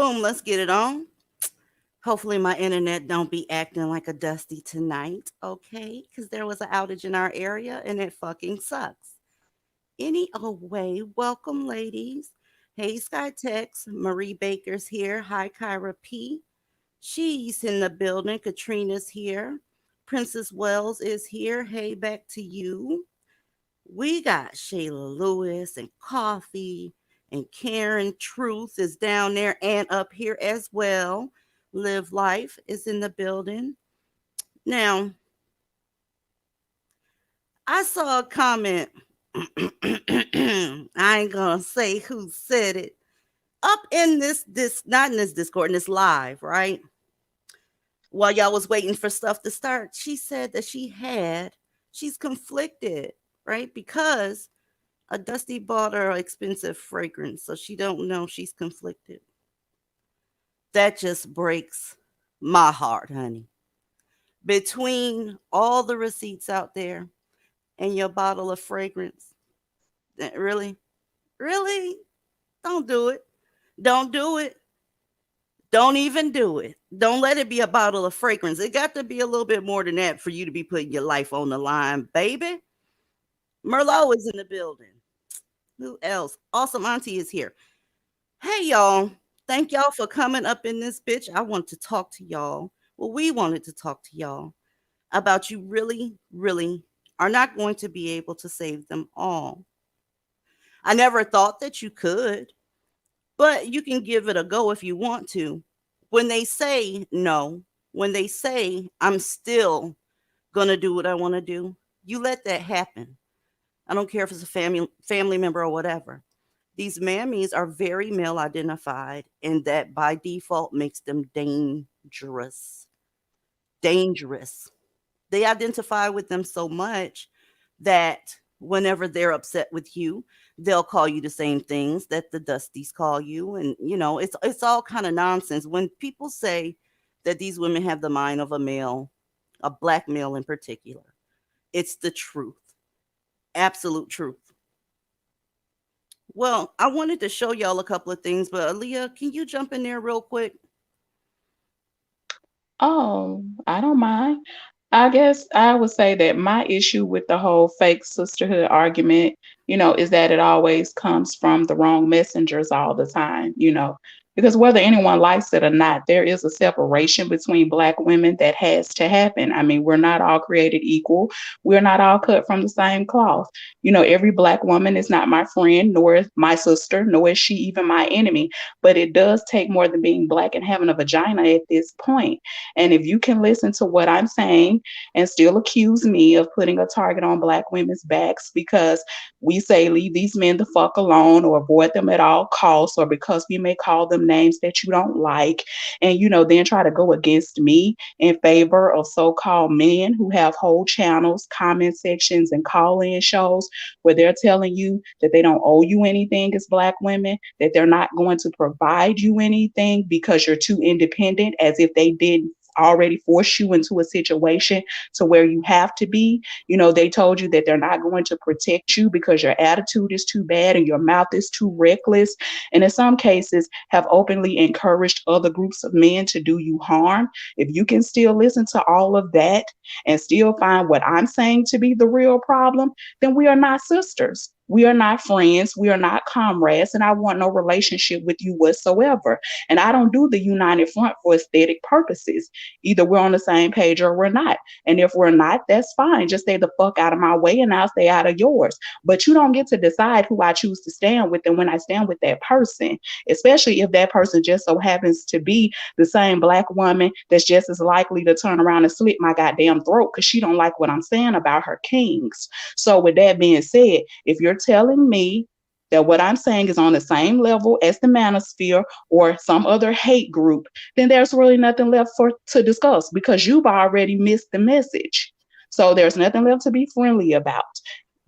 boom, let's get it on. Hopefully my internet don't be acting like a dusty tonight, okay? Because there was an outage in our area and it fucking sucks. Any old way, welcome ladies. Hey Sky Tex, Marie Baker's here. Hi Kyra P. She's in the building. Katrina's here. Princess Wells is here. Hey, back to you. We got Shayla Lewis and Coffee, and Karen Truth is down there and up here as well. Live Life is in the building. Now, I saw a comment. I ain't gonna say who said it. Up in this not in this Discord, in this live, right? While y'all was waiting for stuff to start, she said that she's conflicted, right? Because a Dusty bought her expensive fragrance, so she don't know she's conflicted. That just breaks my heart, honey. Between all the receipts out there and your bottle of fragrance, really, really, don't do it. Don't do it. Don't even do it. Don't let it be a bottle of fragrance. It got to be a little bit more than that for you to be putting your life on the line, baby. Merlot is in the building. Who else? Awesome Auntie is here. Hey, y'all. Thank y'all for coming up in this bitch. I want to talk to y'all. Well, we wanted to talk to y'all about you really, really are not going to be able to save them all. I never thought that you could, but you can give it a go if you want to. When they say no, when they say, I'm still going to do what I want to do, you let that happen. I don't care if it's a family member or whatever. These mammies are very male identified, and that by default makes them dangerous. Dangerous. They identify with them so much that whenever they're upset with you, they'll call you the same things that the Dusties call you. And it's all kind of nonsense. When people say that these women have the mind of a male, a black male in particular, it's the truth. Absolute truth. Well, I wanted to show y'all a couple of things, but Aaliyah, can you jump in there real quick? I don't mind. I guess I would say that my issue with the whole fake sisterhood argument, is that it always comes from the wrong messengers all the time, because whether anyone likes it or not, there is a separation between Black women that has to happen. I mean, we're not all created equal. We're not all cut from the same cloth. Every Black woman is not my friend, nor is my sister, nor is she even my enemy. But it does take more than being Black and having a vagina at this point. And if you can listen to what I'm saying and still accuse me of putting a target on Black women's backs because we say leave these men the fuck alone or avoid them at all costs, or because we may call them names that you don't like, and then try to go against me in favor of so-called men who have whole channels, comment sections, and call-in shows where they're telling you that they don't owe you anything as Black women, that they're not going to provide you anything because you're too independent, as if they didn't already force you into a situation to where you have to be. They told you that they're not going to protect you because your attitude is too bad and your mouth is too reckless. And in some cases, have openly encouraged other groups of men to do you harm. If you can still listen to all of that and still find what I'm saying to be the real problem, then we are not sisters. We are not friends. We are not comrades. And I want no relationship with you whatsoever. And I don't do the united front for aesthetic purposes. Either we're on the same page or we're not. And if we're not, that's fine. Just stay the fuck out of my way and I'll stay out of yours. But you don't get to decide who I choose to stand with and when I stand with that person, especially if that person just so happens to be the same Black woman that's just as likely to turn around and slit my goddamn throat because she don't like what I'm saying about her kings. So with that being said, if you're telling me that what I'm saying is on the same level as the manosphere or some other hate group, then there's really nothing left for to discuss because you've already missed the message. So there's nothing left to be friendly about.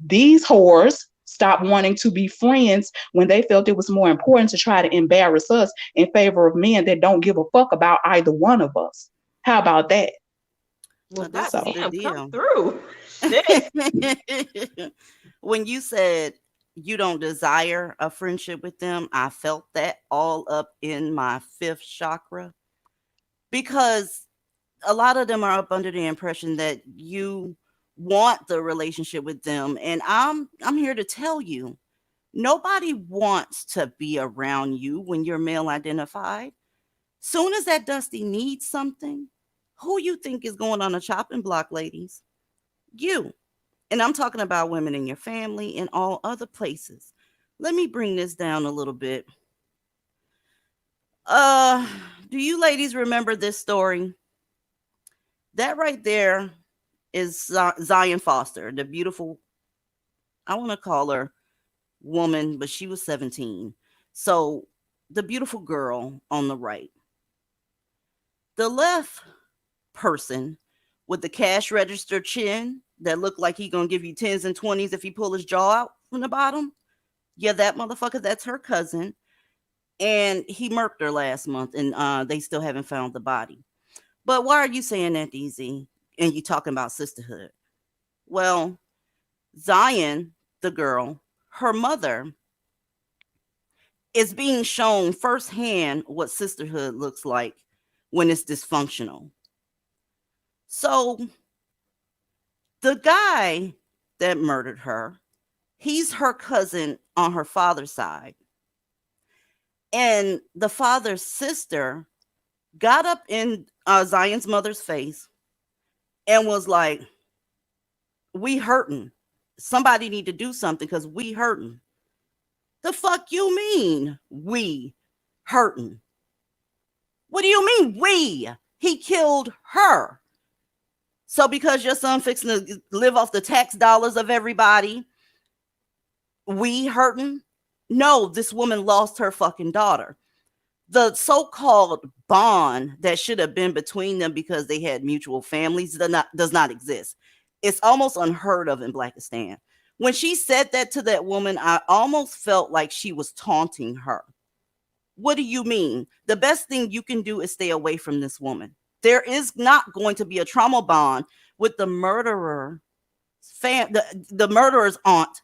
These whores stopped wanting to be friends when they felt it was more important to try to embarrass us in favor of men that don't give a fuck about either one of us. How about that? Well, Well, this is the goddamn, come deal. through. Shit. When you said you don't desire a friendship with them. I felt that all up in my fifth chakra because a lot of them are up under the impression that you want the relationship with them, and I'm here to tell you, nobody wants to be around you when you're male identified. Soon as that Dusty needs something, who you think is going on a chopping block, ladies? You. And I'm talking about women in your family and all other places. Let me bring this down a little bit. Uh, do you ladies remember this story? That right there is Zion Foster, the beautiful, I want to call her woman, but she was 17. So the beautiful girl on the right. The left person with the cash register chin that looked like he gonna give you tens and twenties if he pull his jaw out from the bottom. Yeah, that motherfucker, that's her cousin. And he murked her last month, and they still haven't found the body. But why are you saying that, DZ? And you talking about sisterhood? Well, Zion, the girl, her mother is being shown firsthand what sisterhood looks like when it's dysfunctional. So the guy that murdered her, he's her cousin on her father's side. And the father's sister got up in Zion's mother's face and was like, we hurting. Somebody need to do something because we hurting. The fuck you mean we hurting? What do you mean we? He killed her. So because your son fixing to live off the tax dollars of everybody, we hurting? No, this woman lost her fucking daughter. The so-called bond that should have been between them because they had mutual families does not exist. It's almost unheard of in Blackistan. When she said that to that woman, I almost felt like she was taunting her. What do you mean? The best thing you can do is stay away from this woman. There is not going to be a trauma bond with the murderer, the murderer's aunt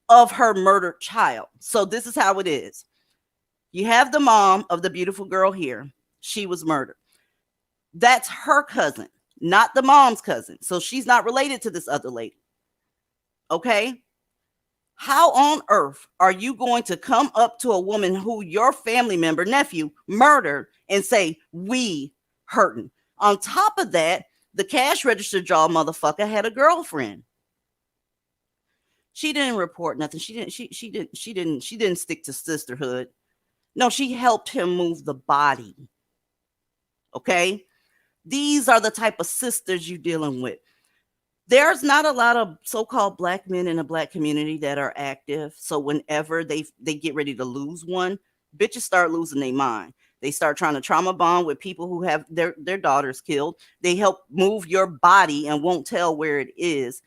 of her murdered child. So this is how it is. You have the mom of the beautiful girl here. She was murdered. That's her cousin, not the mom's cousin. So she's not related to this other lady. Okay? How on earth are you going to come up to a woman who your family member, nephew, murdered and say, we hurting? On top of that, the cash register jaw motherfucker had a girlfriend. She didn't report nothing. She didn't stick to sisterhood. No, she helped him move the body. Okay? These are the type of sisters you're dealing with. There's not a lot of so-called black men in the black community that are active. So whenever they get ready to lose one, bitches start losing their mind. They start trying to trauma bond with people who have their daughters killed. They help move your body and won't tell where it is.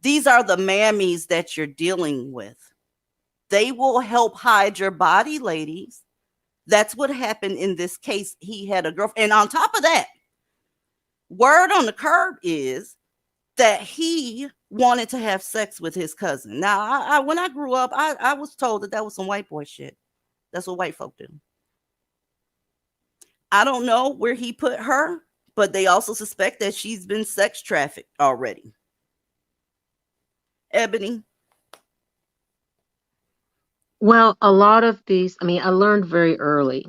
These are the mammies that you're dealing with. They will help hide your body, ladies. That's what happened in this case. He had a girlfriend. And on top of that, word on the curb is that he wanted to have sex with his cousin. Now, when I grew up, I was told that was some white boy shit. That's what white folk do. I don't know where he put her, but they also suspect that she's been sex trafficked already. Ebony. Well, a lot of these, I mean, I learned very early,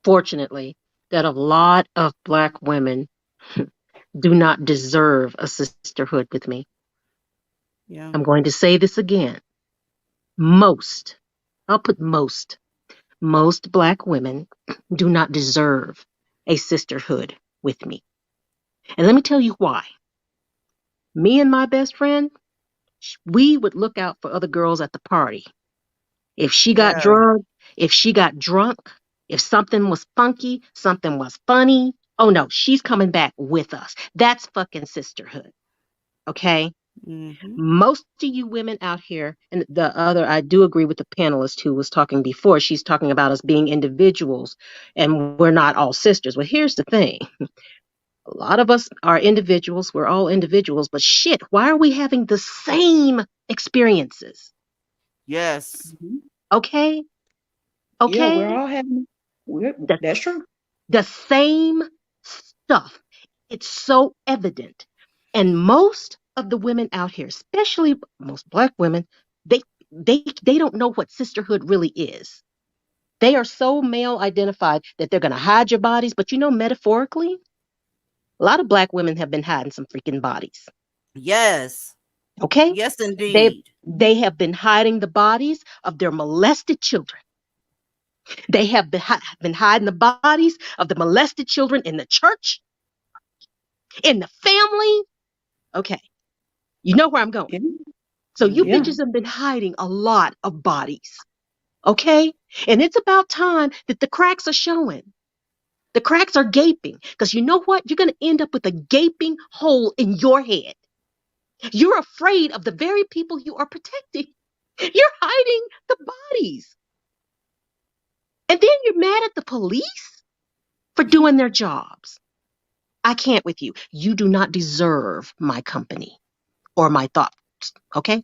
fortunately, that a lot of Black women do not deserve a sisterhood with me. Yeah. I'm going to say this again. Most, I'll put most Black women do not deserve a sisterhood with me. And let me tell you why. Me and my best friend, we would look out for other girls at the party. If she got Yeah. drugged, if she got drunk, if something was funky, something was funny, oh no, she's coming back with us. That's fucking sisterhood. Okay? Mm-hmm. Most of you women out here, and the other, I do agree with the panelist who was talking before. She's talking about us being individuals and we're not all sisters. Well, here's the thing. A lot of us are individuals. We're all individuals, but shit, why are we having the same experiences? Yes. Mhm. Okay? Yeah, we're Okay? all having. The, That's true. the same stuff. It's so evident. And most of the women out here, especially most black women, they they don't know what sisterhood really is. They are so male identified that they're going to hide your bodies, but metaphorically, a lot of black women have been hiding some freaking bodies. Yes. Okay? Yes, They indeed. they have been hiding the bodies of their molested children. They have been hiding the bodies of the molested children in the church, in the family. Okay, you know where I'm going. Yeah. So you Yeah. Mm-hmm. bitches have been hiding a lot of bodies. Okay? And it's about time that the cracks are showing. The cracks are gaping. Because you know what? You're going to end up with a gaping hole in your head. You're afraid of the very people you are protecting. You're hiding the bodies. And then you're mad at the police for doing their jobs. I can't with you. You do not deserve my company or my thoughts. Okay?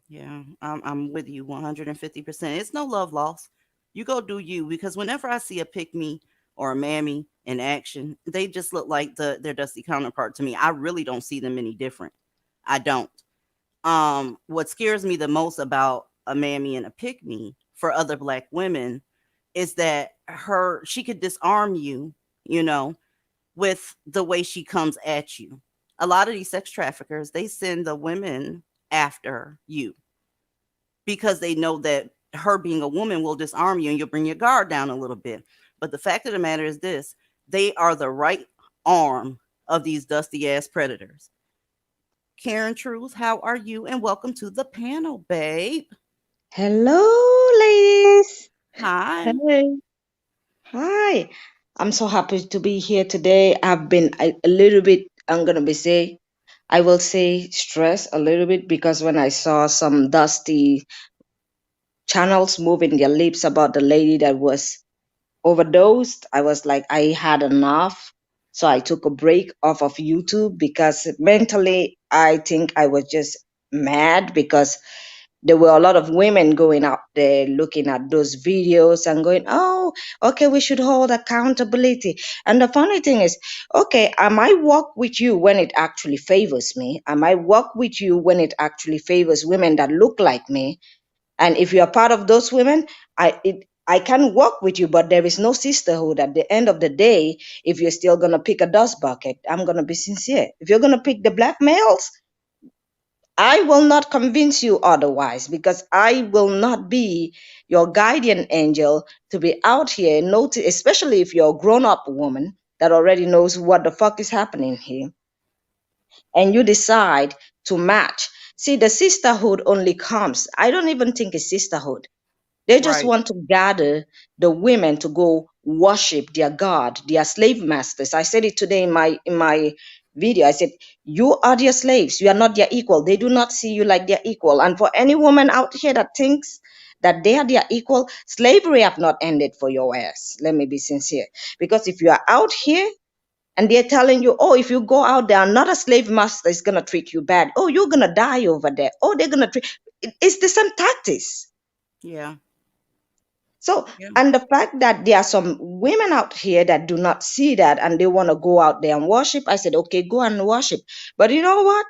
Yeah, I'm with you 150%. It's no love lost. You go do you, because whenever I see a pick me or a mammy in action, they just look like their dusty counterpart to me. I really don't see them any different. I don't. What scares me the most about a mammy and a pick me for other black women is that she could disarm you, you know, with the way she comes at you. A lot of these sex traffickers, they send the women after you because they know that her being a woman will disarm you and you'll bring your guard down a little bit. But the fact of the matter is this: they are the right arm of these dusty ass predators. Karen Truth, how are you? And welcome to the panel, babe. Hello, ladies. Hi. Hey. Hi. I'm so happy to be here today. I've been a little bit, I will say stressed a little bit because when I saw some dusty channels moving their lips about the lady that was overdosed, I was like, I had enough. So I took a break off of YouTube because mentally, I think I was just mad because there were a lot of women going out there looking at those videos and going, oh, okay, we should hold accountability. And the funny thing is, okay, I might work with you when it actually favors me. I might work with you when it actually favors women that look like me. And if you are part of those women, I can work with you, but there is no sisterhood at the end of the day. If you're still going to pick a dust bucket, I'm going to be sincere. If you're going to pick the black males, I will not convince you otherwise because I will not be your guardian angel to be out here, especially if you're a grown up woman that already knows what the fuck is happening here and you decide to match. See, the sisterhood only comes. I don't even think it's sisterhood. They just Right. want to gather the women to go worship their God, their slave masters. I said it today in my video. I said, you are their slaves. You are not their equal. They do not see you like their equal. And for any woman out here that thinks that they are their equal, slavery have not ended for your ass. Let me be sincere. Because if you are out here and they're telling you, oh, if you go out there, another slave master is gonna treat you bad. Oh, you're gonna die over there. Oh, they're gonna treat. It's the same tactics. Yeah. So, Yeah. and the fact that there are some women out here that do not see that and they want to go out there and worship, I said, okay, go and worship. But you know what?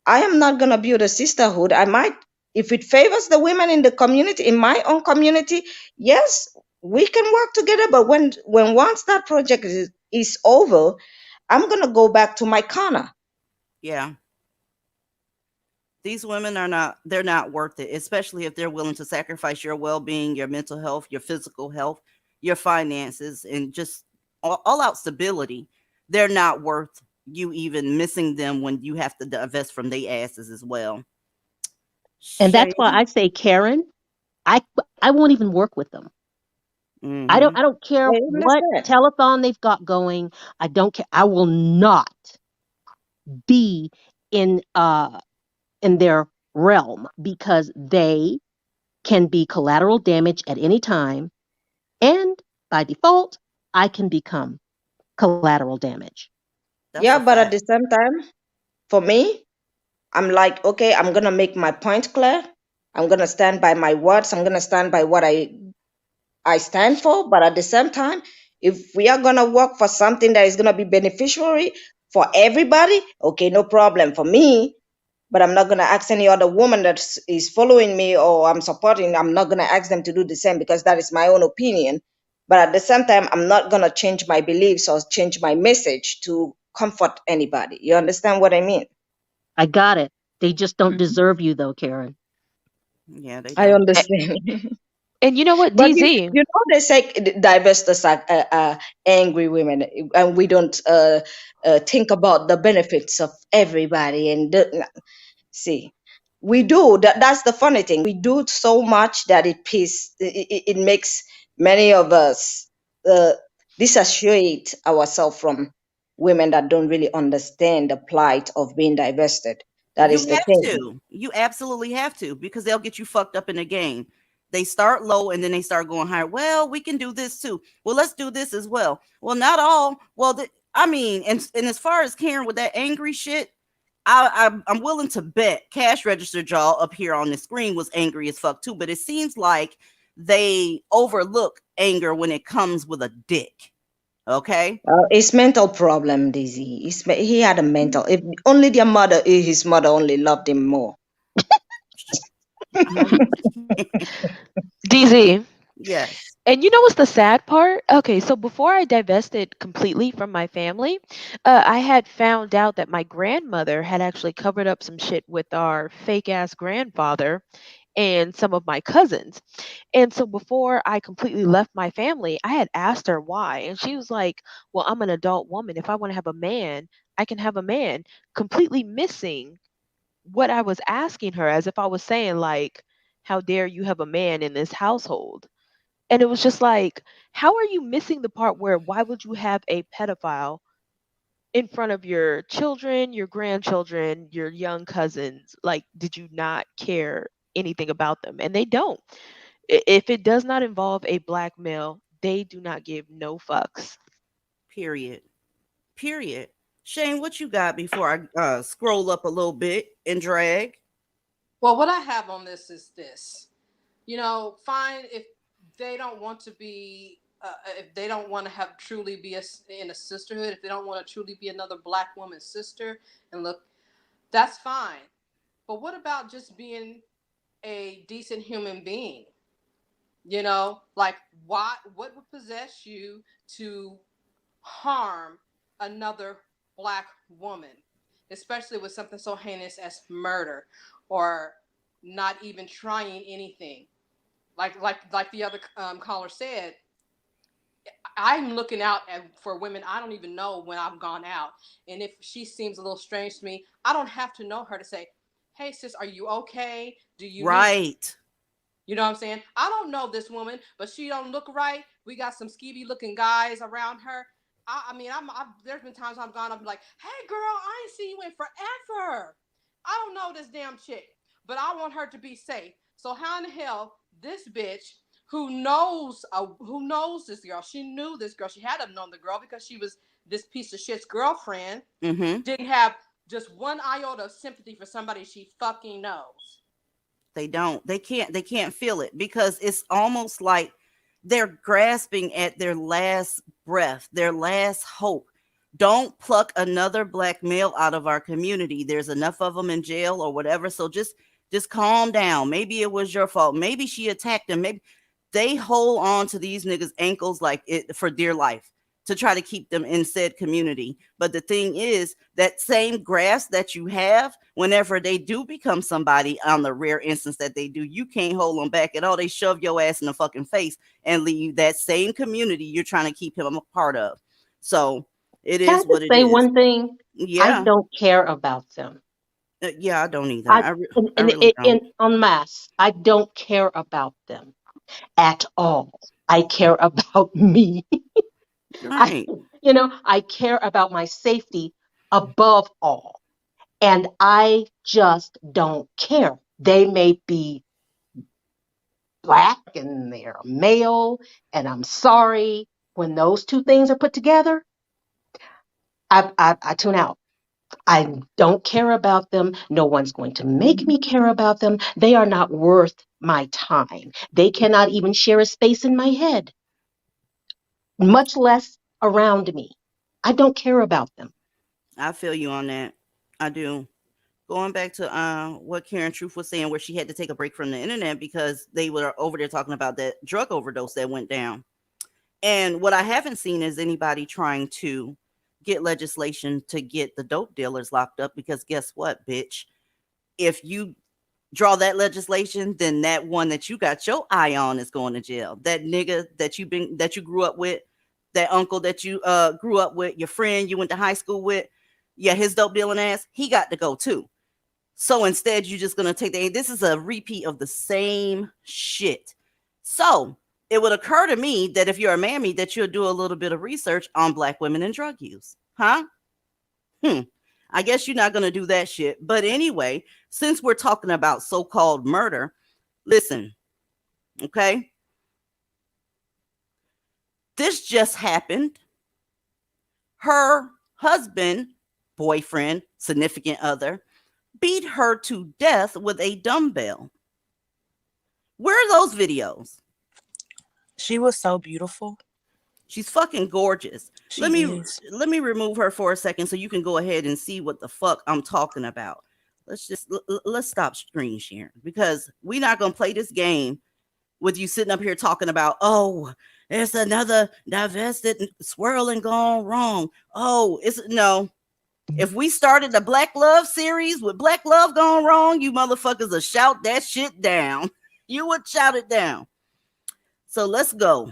I am not going to build a sisterhood. I might, if it favors the women in the community, in my own community, yes, we can work together. But when once that project is over, I'm going to go back to my corner. Yeah. These women are not, they're not worth it, especially if they're willing to sacrifice your well-being, your mental health, your physical health, your finances, and just all out stability. They're not worth you even missing them when you have to divest from their asses as well. And that's why Shame. I say, Karen, I won't even work with them. Mm-hmm. I don't care I what understand. telethon they've got going. I don't care. I will not be in their realm because they can be collateral damage at any time, and by default, I can become collateral damage. That's Yeah, a but at fact. the same time, for me, I'm like, okay, I'm going to make my point clear. I'm gonna stand by my words. I'm gonna stand by what I stand for. But at the same time, if we are gonna work for something that is gonna be beneficiary for everybody, okay, no problem for me. But I'm not gonna ask any other woman that is following me or I'm supporting. I'm not gonna ask them to do the same because that is my own opinion. But at the same time, I'm not gonna change my beliefs or change my message to comfort anybody. You understand what I mean? I got it. They just don't Mhm. deserve you, though, Karen. Yeah, they I don't. understand. And you know what, But DZ? you know, they say divestors are angry women, and we don't think about the benefits of everybody. And see, we do. That's the funny thing. We do so much that it makes many of us disassociate ourselves from women that don't really understand the plight of being divested. That You is the have thing. to. You absolutely have to because they'll get you fucked up in the game. They start low and then they start going higher. Well, we can do this too. Well, let's do this as well. Well, not all. Well, I mean, and as far as Karen with that angry shit, I'm willing to bet cash register jaw up here on the screen was angry as fuck too. But it seems like they overlook anger when it comes with a dick. Okay. It's mental problem, Daisy. He had a mental. If only their mother, his mother only loved him more. DZ. Yes. And you know what's the sad part? Okay, so before I divested completely from my family, I had found out that my grandmother had actually covered up some shit with our fake ass grandfather and some of my cousins. And so before I completely left my family, I had asked her why. And she was like, well, I'm an adult woman. If I want to have a man, I can have a man. Completely missing what I was asking her, as if I was saying, like, how dare you have a man in this household? And it was just like, how are you missing the part where why would you have a pedophile in front of your children, your grandchildren, your young cousins? Like, did you not care anything about them? And they don't. If it does not involve a black male, they do not give no fucks. Period. Period. Shane, what you got before I scroll up a little bit and drag? Well, what I have on this is this. Fine if they don't want to be, if they don't want to have truly be in a sisterhood, if they don't want to truly be another black woman's sister, and look, that's fine. But what about just being a decent human being? Like what would possess you to harm another black woman, especially with something so heinous as murder or not even trying anything? Like the other caller said, I'm looking out for women I don't even know when I've gone out, and if she seems a little strange to me, I don't have to know her to say, "Hey, sis, are you okay? Do you need?" Right. You know what I'm saying? I don't know this woman, but she don't look right. We got some skeevy looking guys around her. I mean, there's been times I've gone up and like, hey girl, I ain't seen you in forever. I don't know this damn chick, but I want her to be safe. So how in the hell this bitch who knows this girl? She knew this girl. She had to have known the girl because she was this piece of shit's girlfriend. Mm-hmm. Didn't have just one iota of sympathy for somebody she fucking knows. They don't. They can't feel it because it's almost like they're grasping at their last breath, their last hope. Don't pluck another black male out of our community. There's enough of them in jail or whatever. So just calm down. Maybe it was your fault. Maybe she attacked him. Maybe they hold on to these niggas' ankles like it for dear life to try to keep them in said community. But the thing is, that same grasp that you have, whenever they do become somebody, on the rare instance that they do, you can't hold them back at all. They shove your ass in the fucking face and leave that same community you're trying to keep him a part of. So it Can I is what just it say is. one thing? I Yeah. don't care about them. Yeah, I don't either. I I really don't. en masse, I don't care about them at all. I care about me. I, Right. I care about my safety above all. And I just don't care. They may be black and they're male, and I'm sorry. When those two things are put together, I tune out. I don't care about them. No one's going to make me care about them. They are not worth my time. They cannot even share a space in my head, much less around me. I don't care about them. I feel you on that. I do. Going back to what Karen Truth was saying, where she had to take a break from the internet because they were over there talking about that drug overdose that went down. And what I haven't seen is anybody trying to get legislation to get the dope dealers locked up, because guess what, bitch? If you draw that legislation, then that one that you got your eye on is going to jail. That nigga that you grew up with, that uncle that you grew up with, your friend you went to high school with, yeah, his dope dealing ass, he got to go too. So instead, you're just gonna take this is a repeat of the same shit. So it would occur to me that if you're a mammy, that you'll do a little bit of research on Black women and drug use. Huh? I guess you're not gonna do that shit. But anyway, since we're talking about so-called murder, listen, okay? This just happened. Her husband, boyfriend, significant other, beat her to death with a dumbbell. Where are those videos? She was so beautiful. She's fucking gorgeous. She Let is. me remove her for a second so you can go ahead and see what the fuck I'm talking about. Let's stop screen sharing, because we're not gonna play this game with you sitting up here talking about, oh, there's another divested swirling gone wrong. Oh, it's no. If we started the Black Love series with Black Love gone wrong, you motherfuckers would shout that shit down. You would shout it down. So let's go.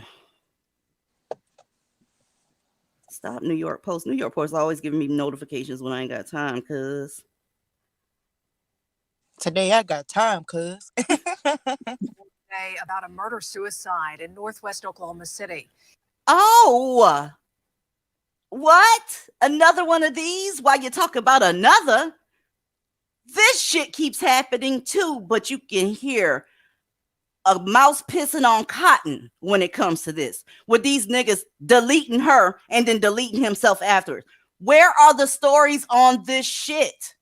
Stop New York Post. New York Post always giving me notifications when I ain't got time, cuz. Today I got time, cuz. About a murder-suicide in northwest Oklahoma City. Oh, what? Another one of these? While you talk about another? This shit keeps happening too, but you can hear a mouse pissing on cotton when it comes to this, with these niggas deleting her and then deleting himself afterwards. Where are the stories on this shit?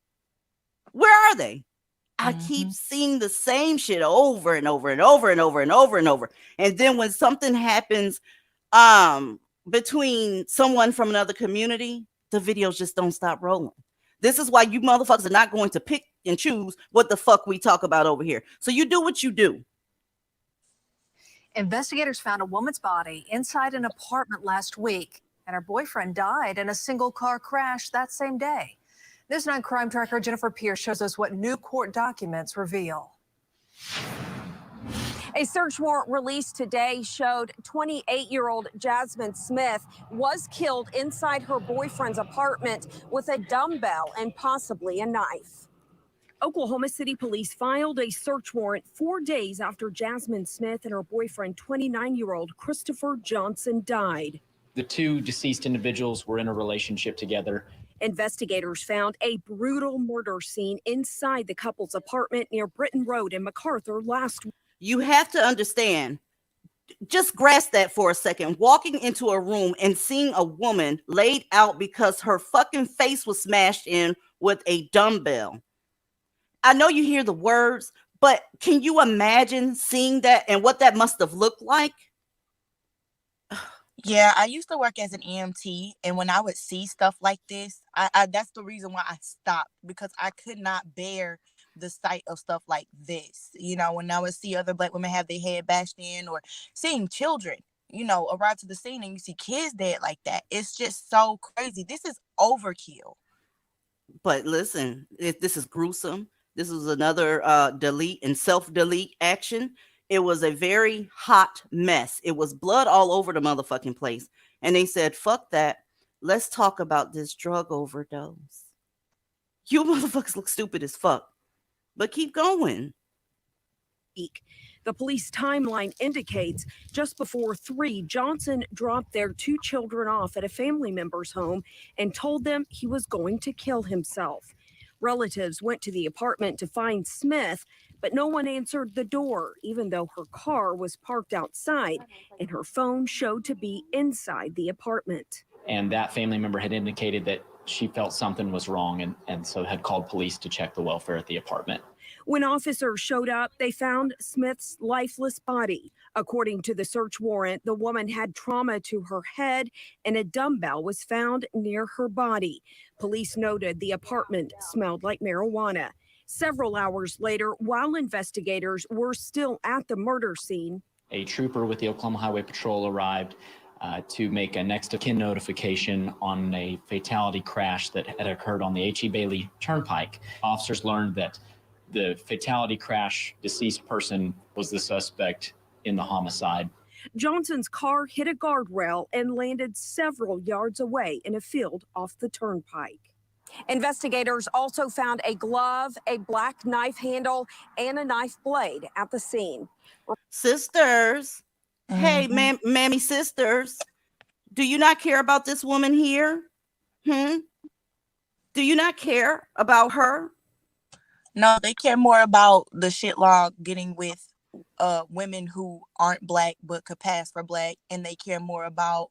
Where are they? I keep seeing the same shit over and over and over and over and over and over. And then when something happens between someone from another community, the videos just don't stop rolling. This is why you motherfuckers are not going to pick and choose what the fuck we talk about over here. So you do what you do. Investigators found a woman's body inside an apartment last week, and her boyfriend died in a single-car crash that same day. This 9 Crime Tracker Jennifer Pierce shows us what new court documents reveal. A search warrant released today showed 28-year-old Jasmine Smith was killed inside her boyfriend's apartment with a dumbbell and possibly a knife. Oklahoma City police filed a search warrant 4 days after Jasmine Smith and her boyfriend, 29-year-old Christopher Johnson, died. The two deceased individuals were in a relationship together. Investigators found a brutal murder scene inside the couple's apartment near Britton Road in MacArthur last week. You have to understand, just grasp that for a second. Walking into a room and seeing a woman laid out because her fucking face was smashed in with a dumbbell. I know you hear the words, but can you imagine seeing that and what that must have looked like? Yeah, I used to work as an EMT, and when I would see stuff like this, I that's the reason why I stopped, because I could not bear the sight of stuff like this. You know, when I would see other Black women have their head bashed in, or seeing children, you know, arrive to the scene and you see kids dead like that. It's just so crazy. This is overkill. But listen, this is gruesome. This is another delete and self-delete action. It was a very hot mess. It was blood all over the motherfucking place. And they said, fuck that. Let's talk about this drug overdose. You motherfuckers look stupid as fuck. But keep going. The police timeline indicates just before 3, Johnson dropped their 2 children off at a family member's home and told them he was going to kill himself. Relatives went to the apartment to find Smith, but no one answered the door, even though her car was parked outside and her phone showed to be inside the apartment. And that family member had indicated that she felt something was wrong and so had called police to check the welfare at the apartment. When officers showed up, they found Smith's lifeless body. According to the search warrant, the woman had trauma to her head and a dumbbell was found near her body. Police noted the apartment smelled like marijuana. Several hours later, while investigators were still at the murder scene, A trooper with the Oklahoma Highway Patrol arrived to make a next of kin notification on a fatality crash that had occurred on the H.E. Bailey Turnpike. Officers learned that the fatality crash, deceased person was the suspect in the homicide. Johnson's car hit a guardrail and landed several yards away in a field off the turnpike. Investigators also found a glove, a black knife handle, and a knife blade at the scene. Sisters, hey, mammy sisters, do you not care about this woman here? Do you not care about her? No, they care more about the shit log getting with women who aren't black but could pass for black, and they care more about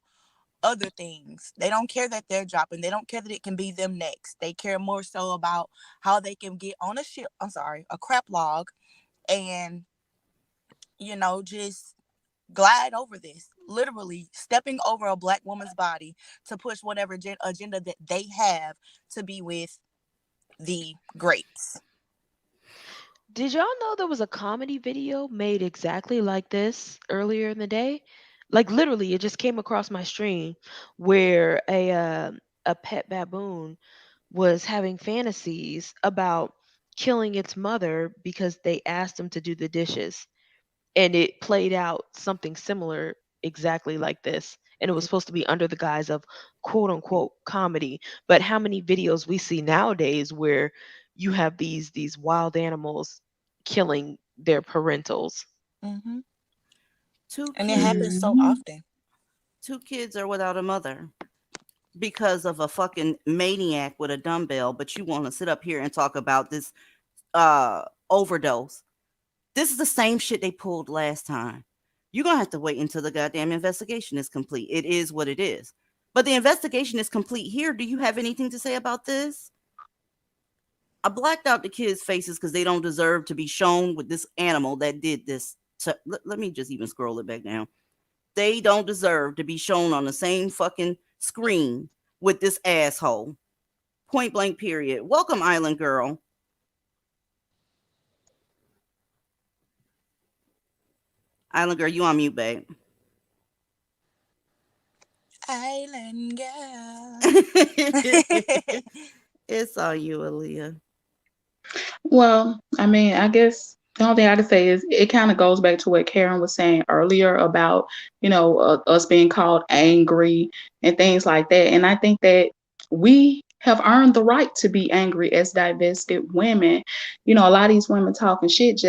other things. They don't care that they're dropping. They don't care that it can be them next. They care more so about how they can get on a crap log and, just glide over this, literally stepping over a black woman's body to push whatever agenda that they have to be with the greats. Did y'all know there was a comedy video made exactly like this earlier in the day? Like literally, it just came across my stream where a pet baboon was having fantasies about killing its mother because they asked him to do the dishes, and it played out something similar exactly like this. And it was supposed to be under the guise of quote unquote comedy. But how many videos we see nowadays where you have these wild animals killing their parentals? Mm-hmm. And it happens so often. 2 kids are without a mother because of a fucking maniac with a dumbbell, but you want to sit up here and talk about this overdose. This is the same shit they pulled last time. You're going to have to wait until the goddamn investigation is complete. It is what it is. But the investigation is complete here. Do you have anything to say about this? I blacked out the kids' faces because they don't deserve to be shown with this animal that did this. Let me just even scroll it back down. They don't deserve to be shown on the same fucking screen with this asshole. Point blank period. Welcome, Island Girl. Island Girl, you on mute, babe. Island Girl. It's all you, Aaliyah. Well, I mean, I guess the only thing I can say is it kind of goes back to what Karen was saying earlier about, us being called angry and things like that. And I think that we have earned the right to be angry as divested women. A lot of these women talking shit,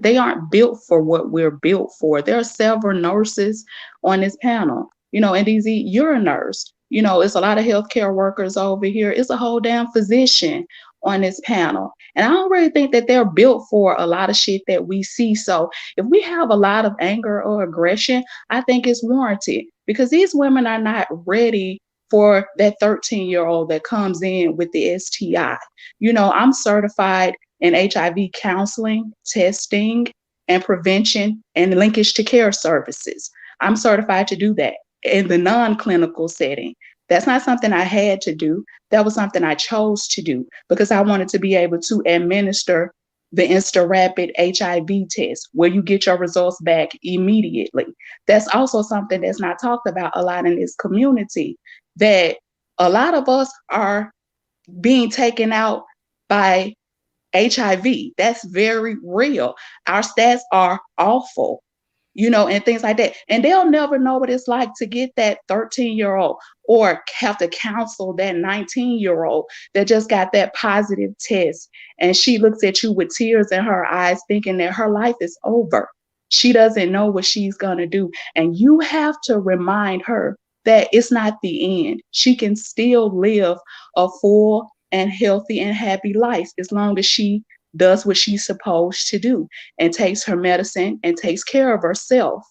they aren't built for what we're built for. There are several nurses on this panel, and DZ, you're a nurse. It's a lot of healthcare workers over here. It's a whole damn physician on this panel. And I don't really think that they're built for a lot of shit that we see. So if we have a lot of anger or aggression, I think it's warranted because these women are not ready for that 13-year-old that comes in with the STI. I'm certified in HIV counseling, testing, and prevention and linkage to care services. I'm certified to do that in the non-clinical setting. That's not something I had to do. That was something I chose to do because I wanted to be able to administer the InstaRapid HIV test where you get your results back immediately. That's also something that's not talked about a lot in this community, that a lot of us are being taken out by HIV. That's very real. Our stats are awful. And things like that. And they'll never know what it's like to get that 13-year-old or have to counsel that 19-year-old that just got that positive test. And she looks at you with tears in her eyes thinking that her life is over. She doesn't know what she's going to do. And you have to remind her that it's not the end. She can still live a full and healthy and happy life as long as she does what she's supposed to do and takes her medicine and takes care of herself.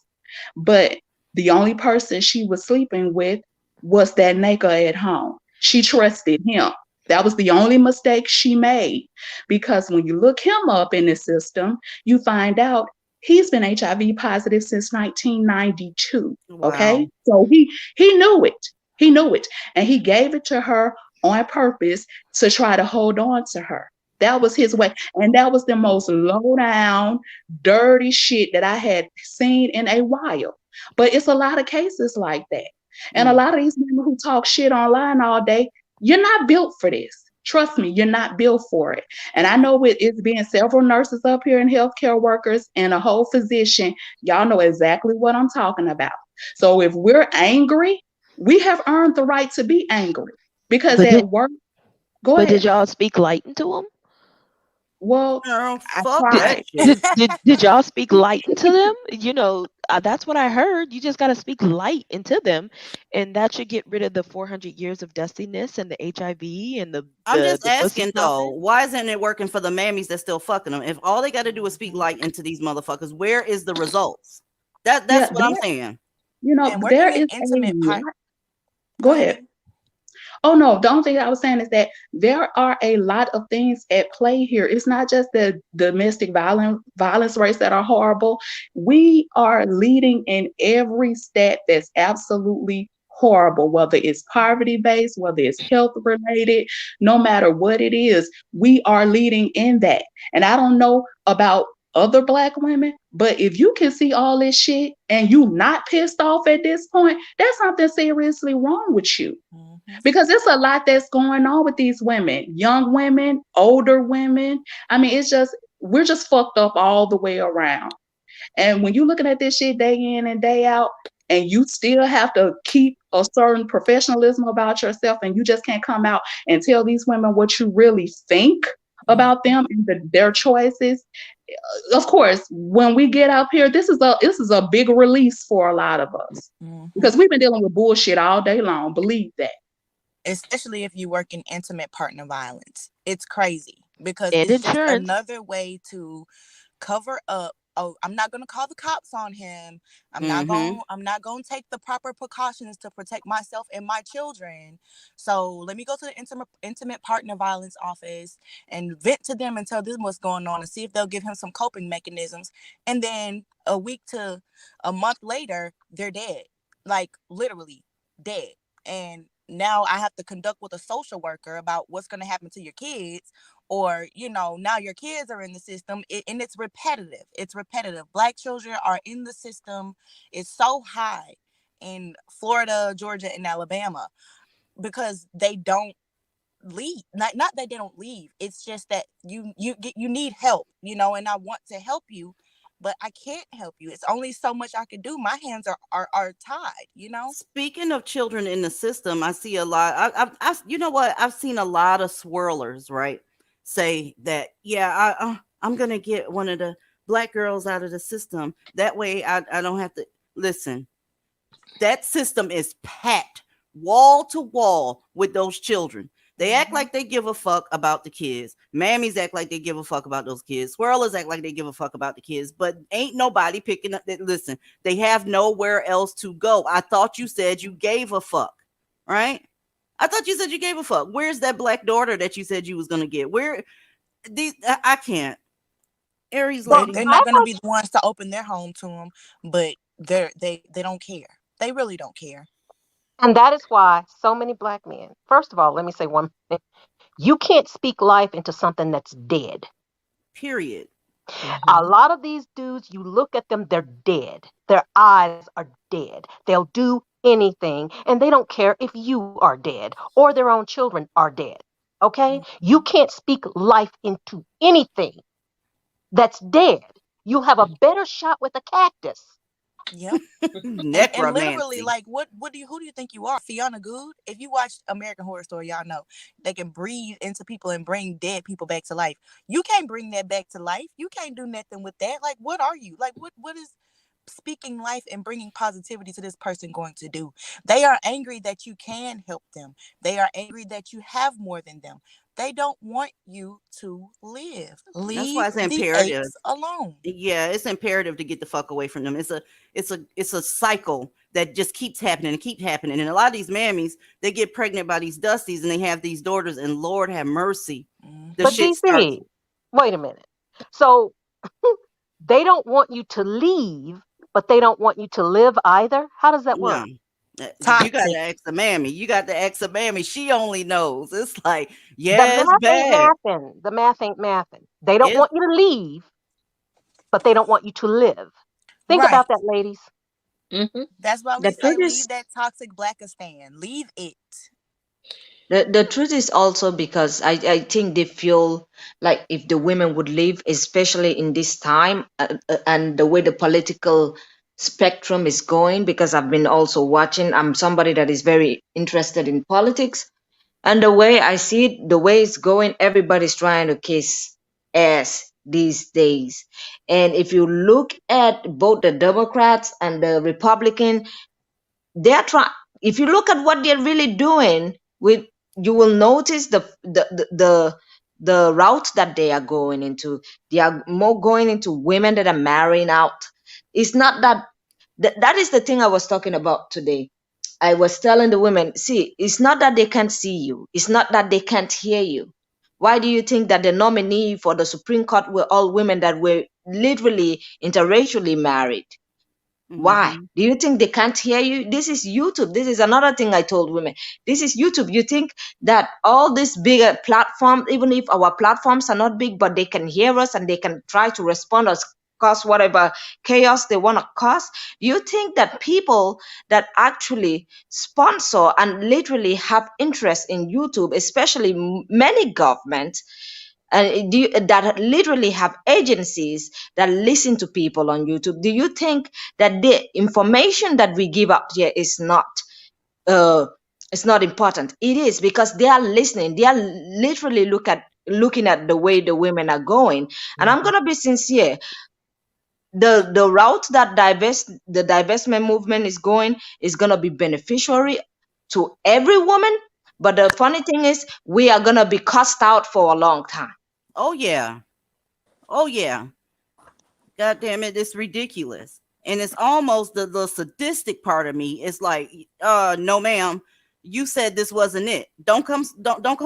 But the only person she was sleeping with was that nigga at home. She trusted him. That was the only mistake she made. Because when you look him up in the system, you find out he's been HIV positive since 1992. Wow. Okay. So he knew it. He knew it. And he gave it to her on purpose to try to hold on to her. That was his way. And that was the most low down, dirty shit that I had seen in a while. But it's a lot of cases like that. And a lot of these women who talk shit online all day, you're not built for this. Trust me, you're not built for it. And I know it's being several nurses up here and healthcare workers and a whole physician. Y'all know exactly what I'm talking about. So if we're angry, we have earned the right to be angry because But did at work, go but did ahead. y'all speak light into them? Well, Girl, I fuck Did that tried. shit. did y'all speak light into them? That's what I heard. You just got to speak light into them, and that should get rid of the 400 years of dustiness and the HIV and the I'm the just the pussy asking though, popping. why isn't it working for the mammies that's still fucking them? If all they got to do is speak light into these motherfuckers, where is the results? That's Yeah, what I'm saying. And there working in is a intimate lot. part. Go Go ahead, ahead. baby. Oh no, the only thing I was saying is that there are a lot of things at play here. It's not just the domestic violence rates that are horrible. We are leading in every stat that's absolutely horrible, whether it's poverty based, whether it's health related, no matter what it is, we are leading in that. And I don't know about other black women, but if you can see all this shit and you not pissed off at this point, there's something seriously wrong with you because it's a lot that's going on with these women, young women, older women. I mean, we're just fucked up all the way around. And when you're looking at this shit day in and day out, and you still have to keep a certain professionalism about yourself, and you just can't come out and tell these women what you really think about them and their choices. Of course, when we get up here, this is a big release for a lot of us because we've been dealing with bullshit all day long. Believe that. Especially if you work in intimate partner violence. It's crazy because And it's just insurance. another way to cover up. Oh, I'm not going to call the cops on him. Mm-hmm. I'm not going to take the proper precautions to protect myself and my children. So let me go to the intimate partner violence office and vent to them and tell them what's going on and see if they'll give him some coping mechanisms. And then a week to a month later, they're dead. Like literally dead. And now I have to conduct with a social worker about what's going to happen to your kids, or now your kids are in the system, and it's repetitive. Black children are in the system. It's so high in Florida, Georgia, and Alabama because they don't leave. Not that they don't leave, it's just that you need help, and I want to help you, but I can't help you. It's only so much I can do. My hands are tied. Speaking of children in the system, I see a lot. You know what? I've seen a lot of swirlers, right? Say that, yeah, I'm gonna get one of the black girls out of the system. That way, I don't have to listen. That system is packed wall to wall with those children. They act like they give a fuck about the kids. Mammies act like they give a fuck about those kids. Swirlers act like they give a fuck about the kids. But ain't nobody picking up that. Listen, they have nowhere else to go. I thought you said you gave a fuck, right? I thought you said you gave a fuck. Where's that black daughter that you said you was gonna get? Where these? I can't. Aries Well, lady. They're I not going to thought, be the ones to open their home to them, but they don't care. They really don't care. and that is why so many black men, first of all, let me say one thing. You can't speak life into something that's dead. Period. A lot of these dudes, you look at them, they're dead. Their eyes are dead. They'll do anything, and they don't care if you are dead or their own children are dead. Okay? You can't speak life into anything that's dead. You have a better shot with a cactus. Yep. And literally, Necromancy. like, who do you think you are, Fiona Good? If you watch American Horror Story, y'all know they can breathe into people and bring dead people back to life. You can't bring that back to life. You can't do nothing with that. Like, what are you? Like, what is speaking life and bringing positivity to this person going to do? They are angry that you can help them. They are angry that you have more than them. They don't want you to live. That's why Leave it's the imperative. apes alone. Yeah, it's imperative to get the fuck away from them. It's a cycle that just keeps happening and keep happening. And a lot of these mammies, they get pregnant by these dusties and they have these daughters, and Lord have mercy, the But shit starts. DC, wait a minute. So they don't want you to leave, but they don't want you to live either. How does that work? No. You got Toxic. to ask the mammy. You got to ask the mammy. She only knows. It's like, The yeah, it's math ain't bad. mathing. The math ain't mathing. They don't It's want you to leave, but they don't want you to live. Think Right. about that, ladies. That's why we The say truth is, leave that toxic Blackistan. Leave it. the truth is also because I think they feel like if the women would leave, especially in this time, and the way the political spectrum is going, because I've been also watching, I'm somebody that is very interested in politics, and the way I see it, the way it's going, everybody's trying to kiss ass these days. And if you look at both the Democrats and the Republican, they're trying, if you look at what they're really doing with, you will notice the route that they are going into. They are more going into women that are marrying out. It's not that is the thing I was talking about today. I was telling the women, see, it's not that they can't see you, it's not that they can't hear you. Why do you think that the nominee for the Supreme Court were all women that were literally interracially married? Why? mhm. Do you think they can't hear you? This is YouTube. This is another thing I told women. This is YouTube. You think that all these bigger platforms, even if our platforms are not big, but they can hear us and they can try to respond or cause whatever chaos they want to cause? Do you think that people that actually sponsor and literally have interest in YouTube, especially many governments, and that literally have agencies that listen to people on YouTube, do you think that the information that we give up here is not uh it's not important? It is, because they are listening. They are literally looking at the way the women are going. And I'm gonna be sincere. The route that the divestment movement is going is gonna be beneficiary to every woman. But the funny thing is, we are gonna be cussed out for a long time. Oh yeah. Oh yeah. God damn it, it's ridiculous. And it's almost the sadistic part of me. It's like, no, ma'am, you said this wasn't it. Don't come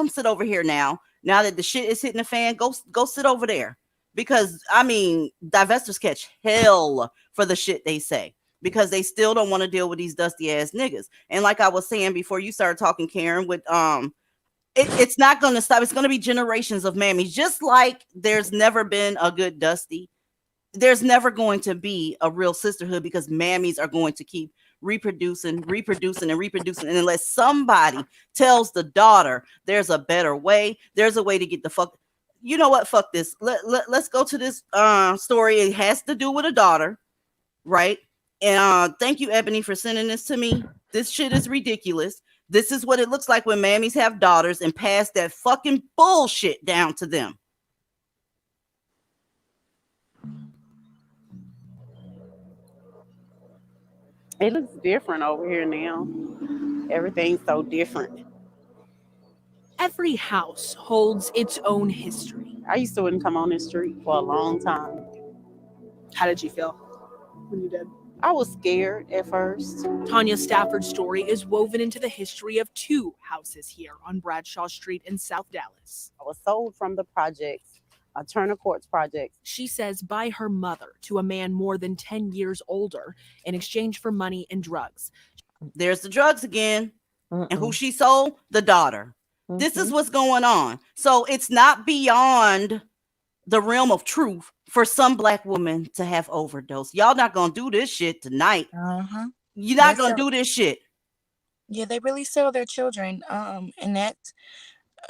sit over here now. Now that the shit is hitting the fan, go sit over there. Because I mean, divestors catch hell for the shit they say. Because they still don't want to deal with these dusty ass niggas. And like I was saying before you started talking, Karen, with it's not gonna stop. It's gonna be generations of mammies. Just like there's never been a good dusty, there's never going to be a real sisterhood, because mammies are going to keep reproducing and unless somebody tells the daughter there's a better way, there's a way to get the fuck, you know what, fuck this. Let's go to this story. It has to do with a daughter, right? And thank you, Ebony, for sending this to me. This shit is ridiculous. This is what it looks like when mammies have daughters and pass that fucking bullshit down to them. It looks different over here now. Everything's so different. Every house holds its own history. I used to wouldn't come on this street for a long time. How did you feel when you did? I was scared at first. Tanya Stafford's story is woven into the history of two houses here on Bradshaw Street in South Dallas. I was sold from the projects, Turner Courts projects. She says by her mother to a man more than 10 years older in exchange for money and drugs. There's the drugs again. And who she sold? The daughter. This is what's going on. So it's not beyond the realm of truth for some black women to have overdose. Y'all not gonna do this shit tonight. You're not gonna do this shit. Yeah, they really sell their children. And that's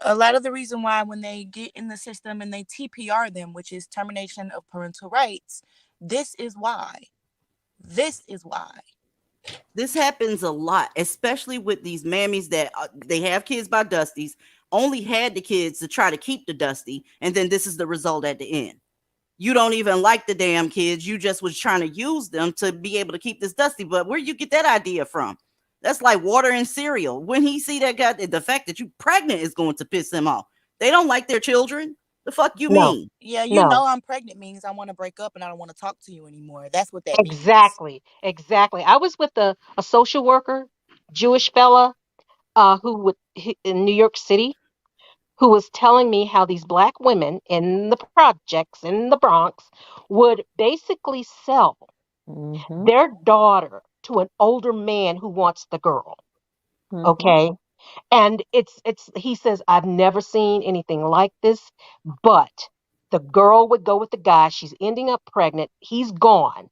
a lot of the reason why when they get in the system and they TPR them, which is termination of parental rights, this is why. This is why. This happens a lot, especially with these mammies that they have kids by dusties, only had the kids to try to keep the dusty, and then this is the result at the end. You don't even like the damn kids. You just was trying to use them to be able to keep this dusty. But where you get that idea from? That's like water and cereal. When he see that guy, the fact that you pregnant is going to piss him off. They don't like their children. The fuck you No, mean? Yeah, you no. know I'm pregnant means I want to break up and I don't want to talk to you anymore. That's what that means. Exactly. Exactly. I was with a social worker, Jewish fella, in New York City, who was telling me how these black women in the projects in the Bronx would basically sell Mm-hmm. their daughter to an older man who wants the girl. Mm-hmm. Okay. And it's he says, I've never seen anything like this, but the girl would go with the guy. She's ending up pregnant. He's gone.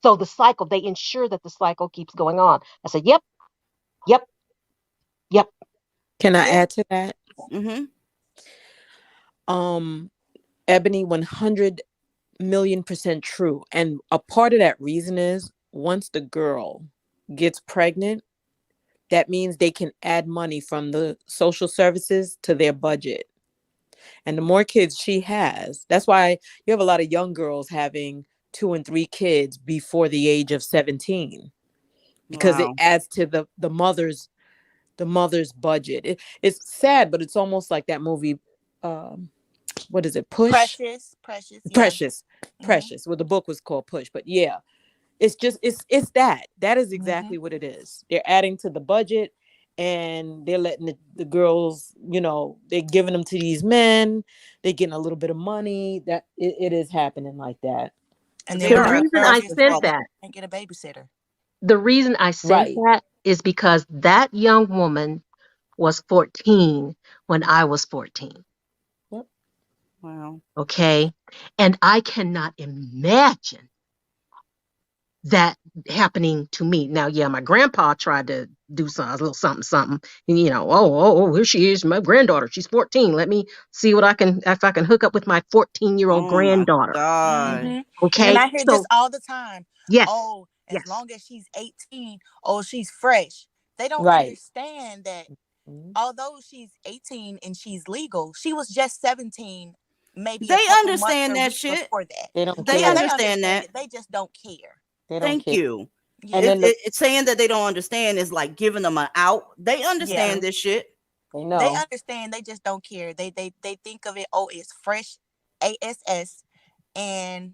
So the cycle, they ensure that the cycle keeps going on. I said, yep, yep, yep. Can I Yeah. add to that? Mm-hmm. Ebony, 100,000,000% true. And a part of that reason is once the girl gets pregnant, that means they can add money from the social services to their budget. And the more kids she has, that's why you have a lot of young girls having 2 and 3 kids before the age of 17, because it Wow. adds to the mother's budget. It's sad, but it's almost like that movie. What is it? Push. Precious, yeah. Precious. Hmm. Well, the book was called Push, but yeah, it's that is Hmm. exactly what it is. They're adding to the budget, and they're letting the girls, they're giving them to these men. They're getting a little bit of money. That it is happening like that. And They then The when are. the reason girl I gets said pregnant, that, they can't get a babysitter. the reason I said Right. that is because that young woman was 14 when I was 14. Yep. Wow. Okay. And I cannot imagine that happening to me. Now, yeah, my grandpa tried to do a little something, something. And, here she is, my granddaughter. She's 14. Let me see if I can hook up with my 14-year-old Oh my granddaughter. God. Hmm. And then Okay. I hear this So, all the time. yes, Oh, as yes. long as she's 18, oh, she's fresh. They don't Right. understand that Mhm. although she's 18 and she's legal, she was just 17 maybe a They couple months understand or that weeks shit. before that. They don't They Yeah, care. they understand understand that. it. They just don't care. They don't Thank care. you. Yeah. And then the It's saying that they don't understand is like giving them an out. They Yeah. understand this shit. they They know. understand, they just don't care. They think of it, oh, it's fresh ASS, and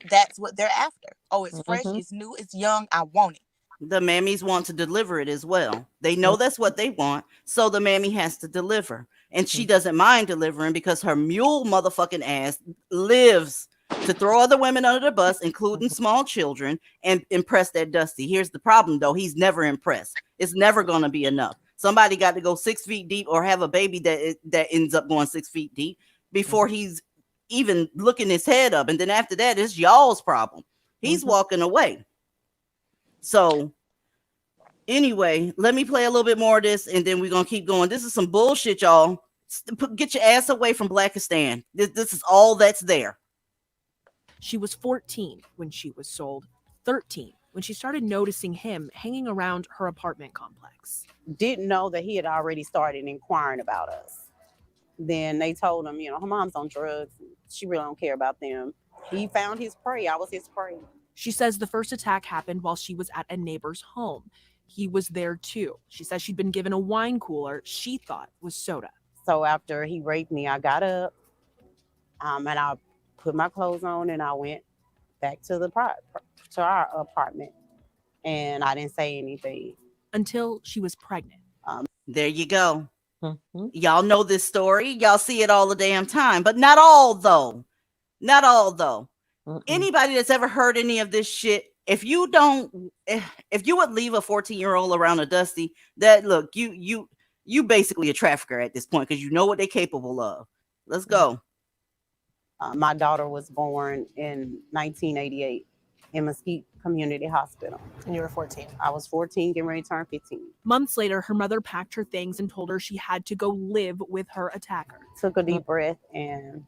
that's what they're after. Oh, it's fresh, Hmm. it's new, it's young, I want it. The mammies want to deliver it as well. They know that's what they want. So the mammy has to deliver. And she doesn't mind delivering because her mule motherfucking ass lives to throw other women under the bus, including small children, and impress that Dusty. Here's the problem, though. He's never impressed. It's never going to be enough. Somebody got to go 6 feet deep or have a baby that ends up going 6 feet deep before he's even looking his head up. And then after that, it's y'all's problem. He's walking away. So anyway, let me play a little bit more of this and then we're going to keep going. This is some bullshit, y'all. Get your ass away from Blackistan. This is all that's there. She was 14 when she was sold, 13 when she started noticing him hanging around her apartment complex. Didn't know that he had already started inquiring about us. Then they told him, her mom's on drugs. She really don't care about them. He found his prey. I was his prey. She says the first attack happened while she was at a neighbor's home. He was there too. She says she'd been given a wine cooler she thought was soda. So after he raped me, I got up and I put my clothes on and I went back to our apartment, and I didn't say anything until she was pregnant. There you go. Mm-hmm. Y'all know this story. Y'all see it all the damn time, but not all though. Not all though. Anybody that's ever heard any of this shit, if you would leave a 14-year-old around a Dusty, that look, you basically a trafficker at this point because you know what they're capable of. Let's go. My daughter was born in 1988 in Mesquite Community Hospital. And you were 14. I was 14, getting ready to turn 15. Months later, her mother packed her things and told her she had to go live with her attacker. Took a deep breath and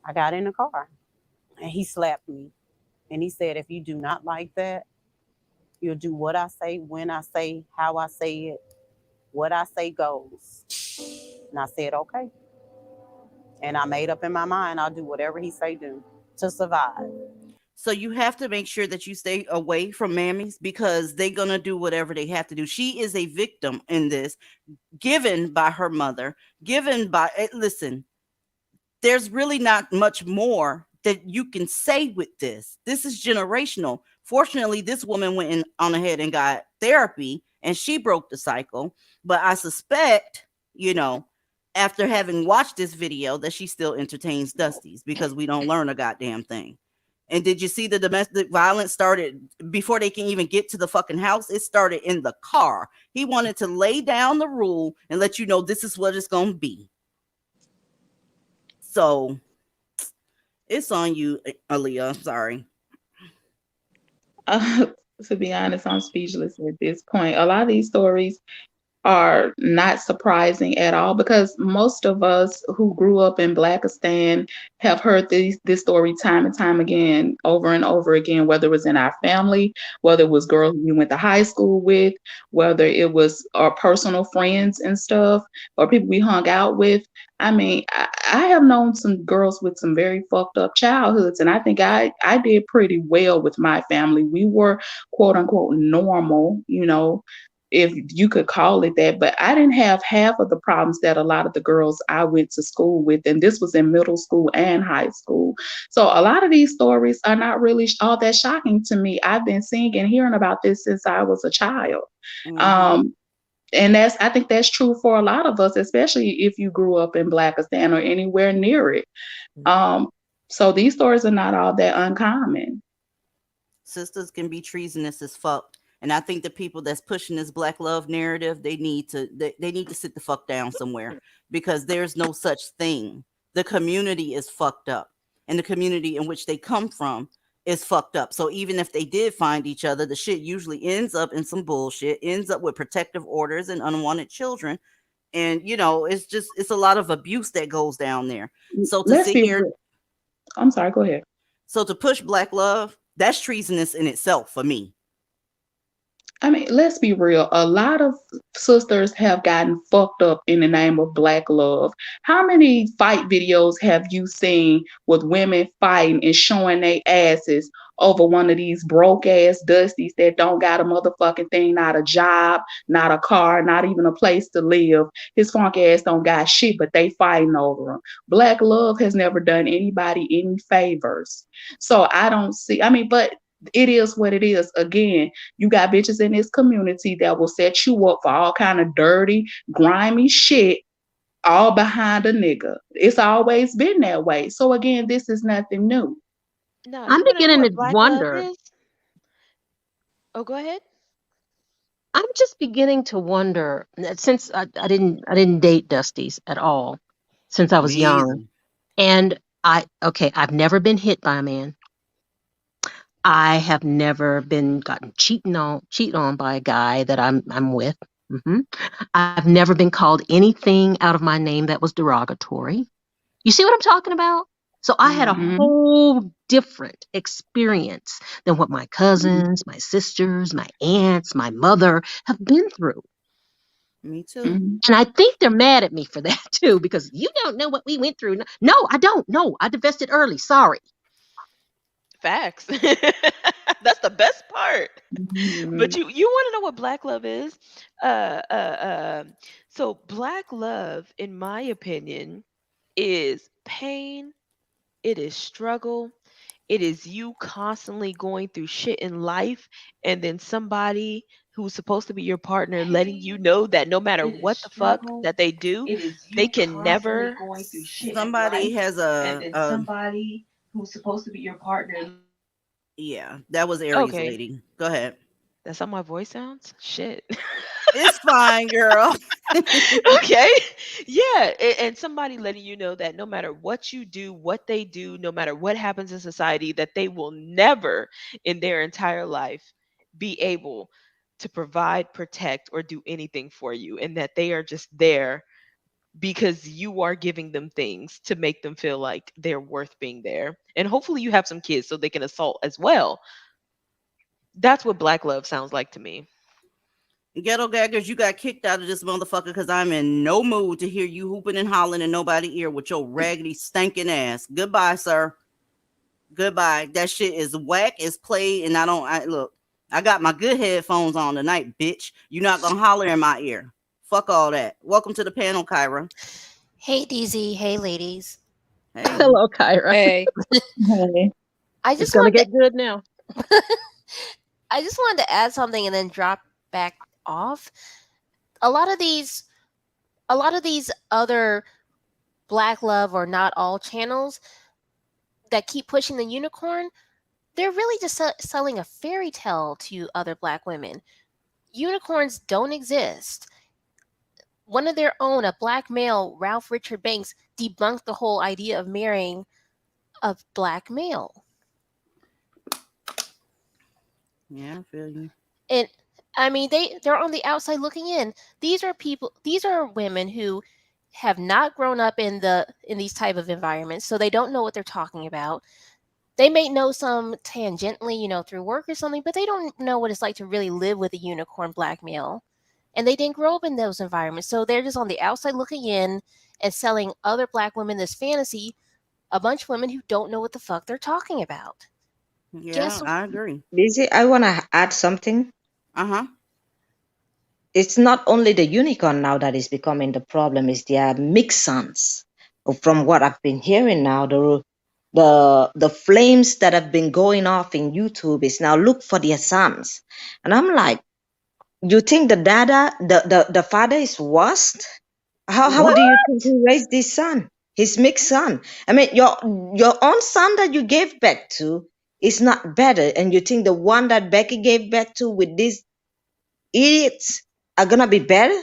I got in the car and he slapped me. And he said, if you do not like that, you'll do what I say, when I say, how I say it, what I say goes. And I said, okay. And I made up in my mind I'll do whatever he say do to survive. So you have to make sure that you stay away from mammies because they're going to do whatever they have to do. She is a victim in this, given by her mother, given by, listen, there's really not much more that you can say with this. This is generational. Fortunately, this woman went on ahead and got therapy and she broke the cycle. But I suspect, after having watched this video, that she still entertains Dusties because we don't learn a goddamn thing. And did you see the domestic violence started before they can even get to the fucking house? It started in the car. He wanted to lay down the rule and let you know this is what it's going to be. So it's on you, Aaliyah. I'm sorry. To be honest, I'm speechless at this point. A lot of these stories are not surprising at all because most of us who grew up in Blackistan have heard this story time and time again, over and over again, whether it was in our family, whether it was girls we went to high school with, whether it was our personal friends and stuff, or people we hung out with. I mean, I have known some girls with some very fucked up childhoods, and I think I did pretty well with my family. We were quote unquote normal, if you could call it that, but I didn't have half of the problems that a lot of the girls I went to school with, and this was in middle school and high school. So a lot of these stories are not really all that shocking to me. I've been seeing and hearing about this since I was a child. Mm-hmm. And I think that's true for a lot of us, especially if you grew up in Blackistan or anywhere near it. So these stories are not all that uncommon. Sisters can be treasonous as fuck. And I think the people that's pushing this black love narrative, they need to sit the fuck down somewhere because there's no such thing. The community is fucked up, and the community in which they come from is fucked up. So even if they did find each other, the shit usually ends up in some bullshit, ends up with protective orders and unwanted children. And it's a lot of abuse that goes down there. So to Let's sit be here, real. I'm sorry, go ahead. so to push black love, that's treasonous in itself for me. I mean, let's be real. A lot of sisters have gotten fucked up in the name of black love. How many fight videos have you seen with women fighting and showing their asses over one of these broke ass dusties that don't got a motherfucking thing, not a job, not a car, not even a place to live? His funk ass don't got shit, but they fighting over him. Black love has never done anybody any favors. So I don't see, I mean, but it is what it is. Again, you got bitches in this community that will set you up for all kind of dirty, grimy shit, all behind a nigga. It's always been that way. So again, this is nothing new. No, I'm you want to know beginning what to black love wonder. is? Oh, go ahead. I'm just beginning to wonder since I didn't date Dusties at all since I was Me either. young, and I've never been hit by a man. I have never been gotten cheated on by a guy that I'm with. I've never been called anything out of my name that was derogatory. You see what I'm talking about? So I had a Mm-hmm. whole different experience than what my Mm-hmm. cousins, my sisters, my aunts, my mother have been through. Me too. Mm-hmm. And I think they're mad at me for that too, because you don't know what we went through. No, I don't. No, I divested early. Sorry. Facts. That's the best part. Mm-hmm. But you want to know what black love is? Uh, uh, uh, so black love, in my opinion, is pain. It is struggle. It is you constantly going through shit in life, and then somebody who's supposed to be your partner letting you know that no matter what the fuck that they do, they can never. Somebody has a yeah, that was Aries Okay, lady. Go ahead. that's how my voice sounds. Shit. It's fine, girl. Okay. Yeah. And somebody letting you know that no matter what you do, what they do, no matter what happens in society, that they will never in their entire life be able to provide, protect, or do anything for you. And that they are just there because you are giving them things to make them feel like they're worth being there. And hopefully you have some kids so they can assault as well. That's what black love sounds like to me. Ghetto gaggers, you got kicked out of this motherfucker because I'm in no mood to hear you hooping and hollering in nobody's ear with your raggedy, stinking ass. Goodbye, sir. Goodbye. That shit is whack, is played, and look, I got my good headphones on tonight, bitch. You're not gonna holler in my ear. Fuck all that. Welcome to the panel, Kyra. Hey, DZ. Hey, ladies. Hey. Hello, Kyra. Hey. Hey. I It's just gonna wanted get good now. I just wanted to add something and then drop back off. A lot of these other Black love or not all channels that keep pushing the unicorn, they're really just selling a fairy tale to other Black women. Unicorns don't exist. One of their own, a Black male, Ralph Richard Banks, debunked the whole idea of marrying a Black male. Yeah, I feel you. And I mean, they're on the outside looking in. These are women who have not grown up in these type of environments, so they don't know what they're talking about. They may know some tangentially, through work or something, but they don't know what it's like to really live with a unicorn Black male. And they didn't grow up in those environments, so they're just on the outside looking in and selling other Black women this fantasy, a bunch of women who don't know what the fuck they're talking about. Yeah, I agree. Lizzie, I want to add something. Uh-huh. It's not only the unicorn now that is becoming the problem, it's their mixed sons. From what I've been hearing now, the flames that have been going off in YouTube is now look for their sons. And I'm like, you think the father is worst? How What? do you think he raised this son? His mixed son. I mean, your own son that you gave birth to is not better, and you think the one that Becky gave birth to with these idiots are gonna be better?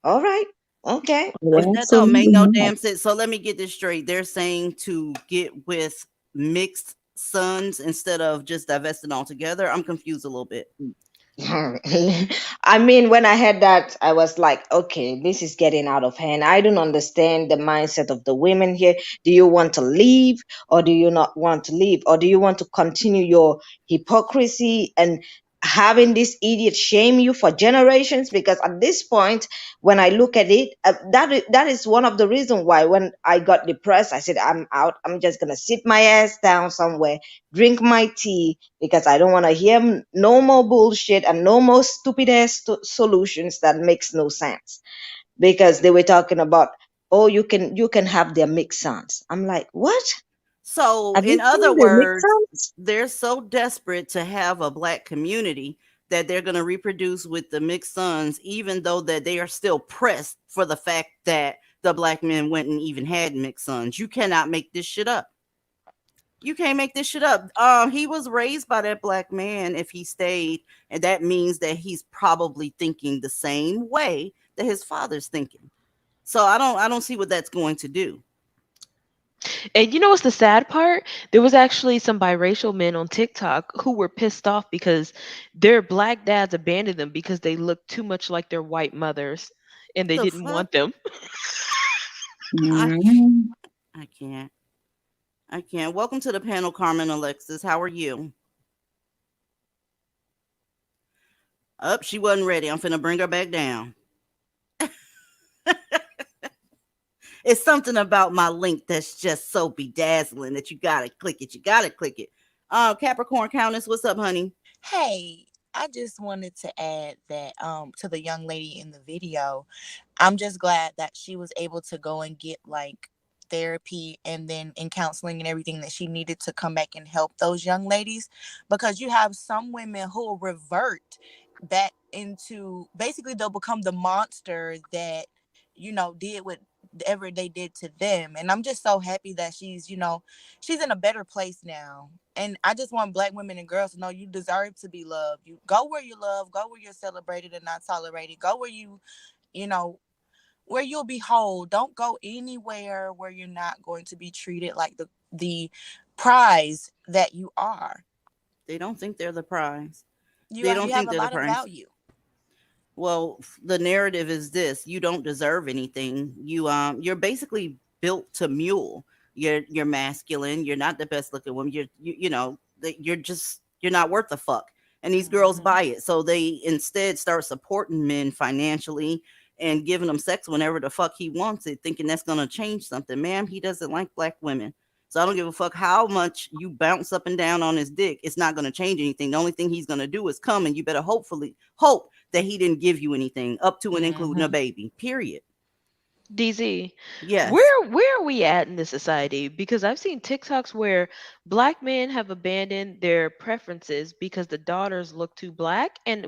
All right, okay. That don't make no damn sense. So let me get this straight. They're saying to get with mixed sons instead of just divesting altogether. I'm confused a little bit. I mean, when I heard that, I was like, okay, this is getting out of hand. I don't understand the mindset of the women here. Do you want to leave, or do you not want to leave? Or do you want to continue your hypocrisy and having this idiot shame you for generations? Because at this point, when I look at it, that is one of the reasons why when I got depressed, I said, I'm out. I'm just going to sit my ass down somewhere, drink my tea, because I don't want to hear no more bullshit and no more stupid ass solutions that makes no sense. Because they were talking about, oh, you can have their mixed sons. I'm like, what? So, Have you in other seen their mixed words, sons? they're so desperate to have a Black community that they're going to reproduce with the mixed sons, even though that they are still pressed for the fact that the Black men went and even had mixed sons. You cannot make this shit up. You can't make this shit up. He was raised by that Black man if he stayed, and that means that he's probably thinking the same way that his father's thinking. So I don't see what that's going to do. And you know what's the sad part? There was actually some biracial men on TikTok who were pissed off because their Black dads abandoned them because they looked too much like their white mothers and they The didn't fuck? want them. I can't. I can't. Welcome to the panel, Carmen Alexis. How are you? Up, she wasn't ready. I'm finna bring her back down. It's something about my link that's just so bedazzling that you gotta click it. You gotta click it. Capricorn Countess, what's up, honey? Hey, I just wanted to add that to the young lady in the video, I'm just glad that she was able to go and get like therapy and then in counseling and everything that she needed to come back and help those young ladies, because you have some women who will revert back into, basically they'll become the monster that did whatever they did to them. And I'm just so happy that she's in a better place now. And I just want Black women and girls to know you deserve to be loved. You go where you love, go where you're celebrated and not tolerated, go where you know where you'll be whole. Don't go anywhere where you're not going to be treated like the prize that you are. They don't think they're the prize. You They don't have think a they're the lot of prize. value. Well, the narrative is this: you don't deserve anything. You're basically built to mule. You're masculine. You're not the best looking woman. You're not worth a fuck. and these girls buy it. So they instead start supporting men financially and giving him sex whenever the fuck he wants it, thinking that's going to change something. Ma'am, he doesn't like black women. So I don't give a fuck how much you bounce up and down on his dick. It's not going to change anything. The only thing he's going to do is come, and you better hopefully hope that he didn't give you anything up to and including a baby. Period. DZ, Yes. where are we at in this society? Because I've seen TikToks where black men have abandoned their preferences because the daughters look too black, and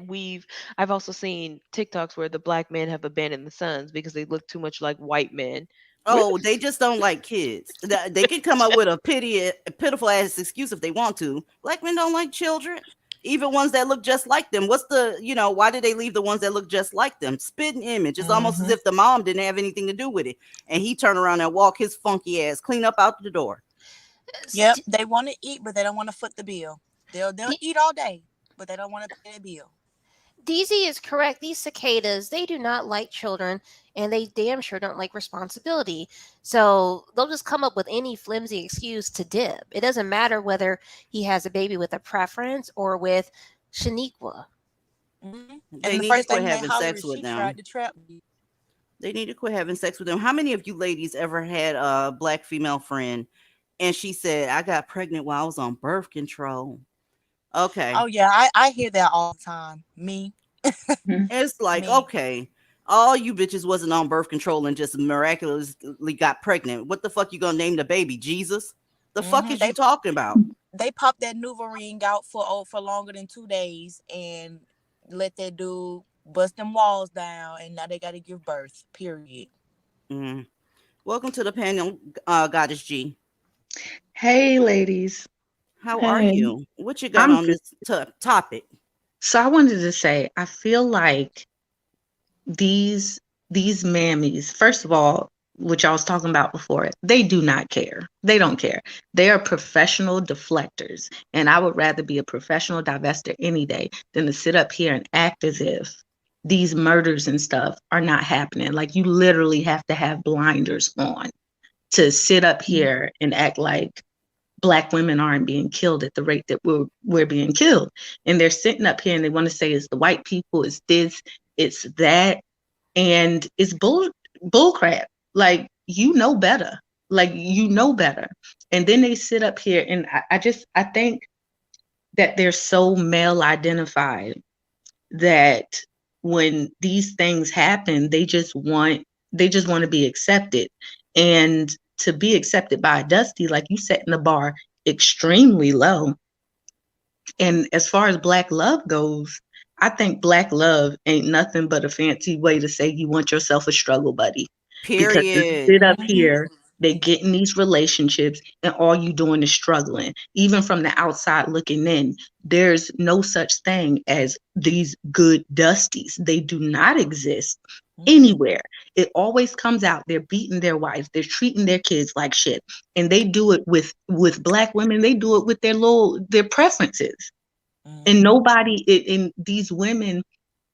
I've also seen TikToks where the black men have abandoned the sons because they look too much like white men. Oh, they just don't like kids. They can come up with a pitiful ass excuse if they want to. Black men don't like children, even ones that look just like them. What's the, why did they leave the ones that look just like them? Spitting image. It's almost as if the mom didn't have anything to do with it. And he turn around and walk his funky ass clean up out the door. Yep, they want to eat, but they don't want to foot the bill. They'll eat all day, but they don't want to pay the bill. DZ is correct. These cicadas, they do not like children, and they damn sure don't like responsibility. So they'll just come up with any flimsy excuse to dip. It doesn't matter whether he has a baby with a preference or with Shaniqua. Mm-hmm. They need to quit having sex with them. Tried to trap me. They need to quit having sex with them. How many of you ladies ever had a black female friend and she said, I got pregnant while I was on birth control? Okay. Oh yeah, I hear that all the time. Me. It's like, okay, all you bitches wasn't on birth control and just miraculously got pregnant. What the fuck you gonna name the baby? Jesus? The fuck is you talking about? They popped that NuvaRing out for longer than 2 days and let that dude bust them walls down, and now they got to give birth. Period. Mm. Welcome to the panel, Goddess G. Hey, ladies. How are you? What you got on this topic? So I wanted to say, I feel like these mammies, first of all, which I was talking about before, they do not care. They don't care. They are professional deflectors. And I would rather be a professional divester any day than to sit up here and act as if these murders and stuff are not happening. Like, you literally have to have blinders on to sit up here and act like Black women aren't being killed at the rate that we're being killed. And they're sitting up here and they want to say it's the white people, it's this, it's that, and it's bull crap. Like, you know better. And then they sit up here and I think that they're so male identified that when these things happen, they just want to be accepted. And to be accepted by a Dusty, like, you setting the bar extremely low. And as far as Black love goes, I think Black love ain't nothing but a fancy way to say you want yourself a struggle buddy. Period. Because they sit up here, they get in these relationships, and all you doing is struggling. Even from the outside looking in, there's no such thing as these good Dusties. They do not exist anywhere. It always comes out they're beating their wives, they're treating their kids like shit, and they do it with Black women. They do it with their preferences. And nobody in these women,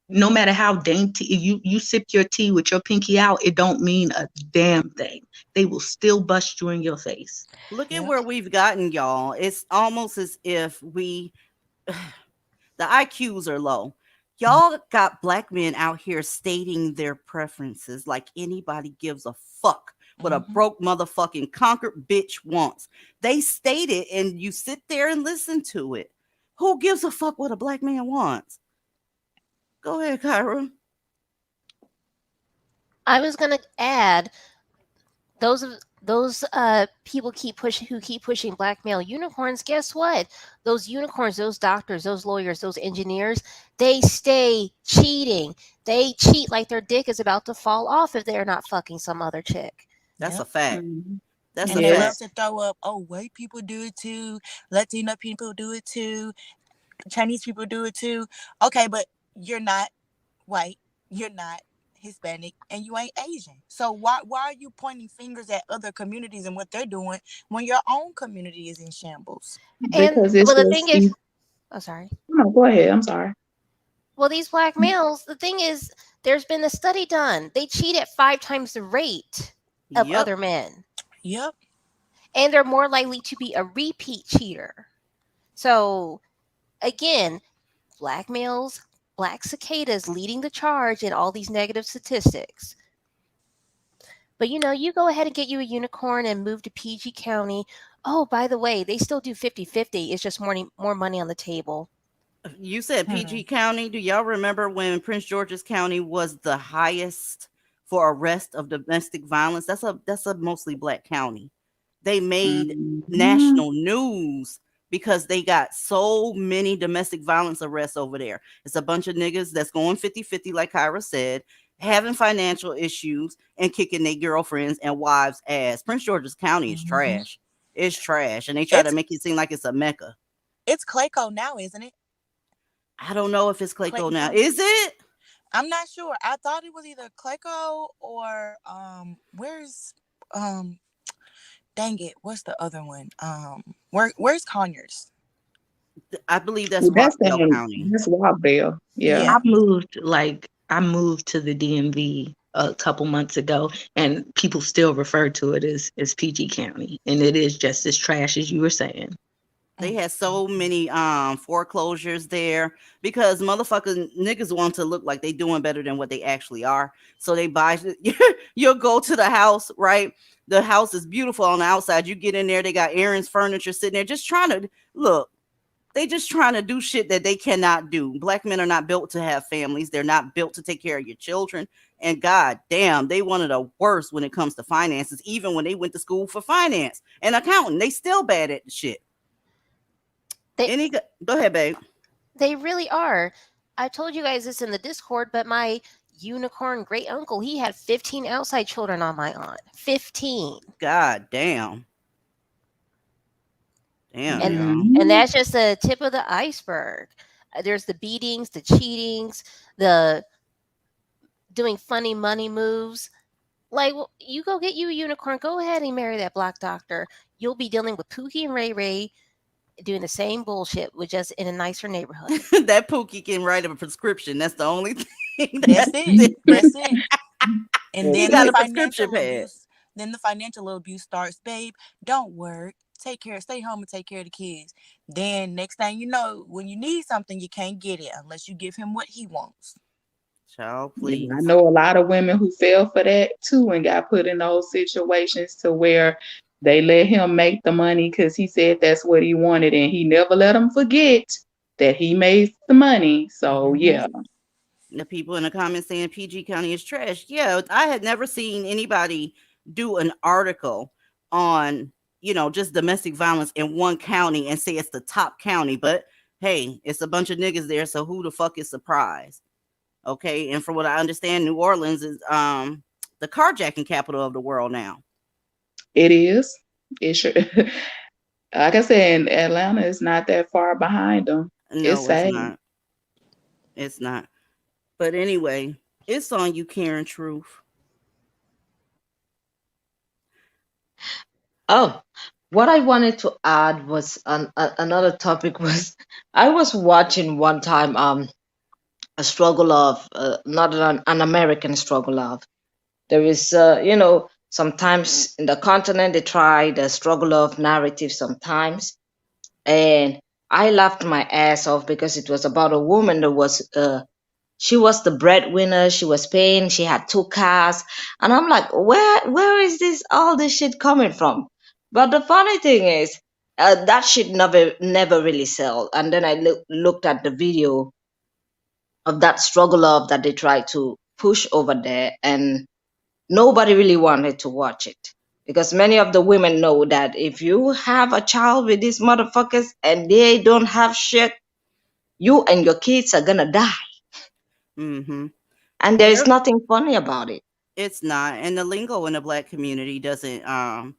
no matter how dainty you sip your tea with your pinky out, it don't mean a damn thing. They will still bust you in your face. Look at where we've gotten, y'all. It's almost as if the IQs are low. Y'all got Black men out here stating their preferences like anybody gives a fuck what a broke motherfucking conquered bitch wants. They state it and you sit there and listen to it. Who gives a fuck what a Black man wants? Go ahead, Kyra. I was gonna add those people who keep pushing black male unicorns. Guess what? Those unicorns, those doctors, those lawyers, those engineers, they stay cheating. They cheat like their dick is about to fall off if they're not fucking some other chick. That's a fact. That's and a they fact. love to throw up, oh, white people do it too, Latino people do it too, Chinese people do it too. Okay, but you're not white, you're not Hispanic, and you ain't Asian. So why are you pointing fingers at other communities and what they're doing when your own community is in shambles? Because the thing is, oh, sorry. No, go ahead. I'm sorry. Well, these black males, the thing is, there's been a study done. They cheat at 5 times the rate of other men. Yep. And they're more likely to be a repeat cheater. So, again, black males, black cicadas leading the charge in all these negative statistics. But you go ahead and get you a unicorn and move to PG County. Oh, by the way, they still do 50-50. It's just more money on the table. You said PG County. Do y'all remember when Prince George's County was the highest for arrest of domestic violence? That's a mostly black county. They made national news because they got so many domestic violence arrests over there. It's a bunch of niggas that's going 50-50, like Kyra said, having financial issues and kicking their girlfriends and wives' ass. Prince George's County is trash. It's trash. And they try to make it seem like it's a mecca. It's Clayco now, isn't it? I don't know if it's Clayco Clayton now. County. Is it? I'm not sure. I thought it was either Clayco or where's dang it, what's the other one? Where's Conyers? I believe that's That's Rockdale in County. that's Rockdale. Yeah. I moved to the DMV a couple months ago, and people still refer to it as PG County, and it is just as trash as you were saying. They had so many foreclosures there because motherfucking niggas want to look like they doing better than what they actually are. So they buy you'll go to the house, right? The house is beautiful on the outside. You get in there, they got Aaron's furniture sitting there just trying to look. They just trying to do shit that they cannot do. Black men are not built to have families. They're not built to take care of your children. And god damn, they one of the worst when it comes to finances. Even when they went to school for finance and accounting, they still bad at the shit. Go ahead, babe. They really are. I told you guys this in the Discord, but my unicorn great uncle, he had 15 outside children on my aunt. 15. God damn. Damn. And that's just the tip of the iceberg. There's the beatings, the cheatings, the doing funny money moves. Like, well, you go get you a unicorn. Go ahead and marry that black doctor. You'll be dealing with Pookie and Ray Ray doing the same bullshit, with just in a nicer neighborhood. That Pookie can write a prescription. That's the only thing. That's it. That's it. And He then got the a prescription financial pad. abuse. Then the financial abuse starts. Babe, don't work. Stay home and take care of the kids. Then next thing you know, when you need something, you can't get it unless you give him what he wants. Child, please. Yeah, I know a lot of women who fell for that too and got put in those situations to where they let him make the money because he said that's what he wanted, and he never let them forget that he made the money. So yeah. The people in the comments saying PG County is trash. Yeah, I had never seen anybody do an article on, just domestic violence in one county and say it's the top county. But hey, it's a bunch of niggas there, so who the fuck is surprised? Okay, and from what I understand, New Orleans is the carjacking capital of the world now. It is. It sure. Like I said, Atlanta is not that far behind them. No, it's sad. not. It's not. But anyway, it's on you, Karen Truth. Oh, what I wanted to add was another topic was I was watching one time a struggle of not an American struggle of there is sometimes in the continent they try the struggle of narrative sometimes, and I laughed my ass off because it was about a woman that was she was the breadwinner, she was paying, she had 2 cars, and I'm like, where is this all this shit coming from? But the funny thing is that shit never really sell. And then I looked at the video of that struggle of that they tried to push over there, and nobody really wanted to watch it because many of the women know that if you have a child with these motherfuckers and they don't have shit, you and your kids are gonna die. And there's nothing funny about it. It's not. And the lingo in the black community doesn't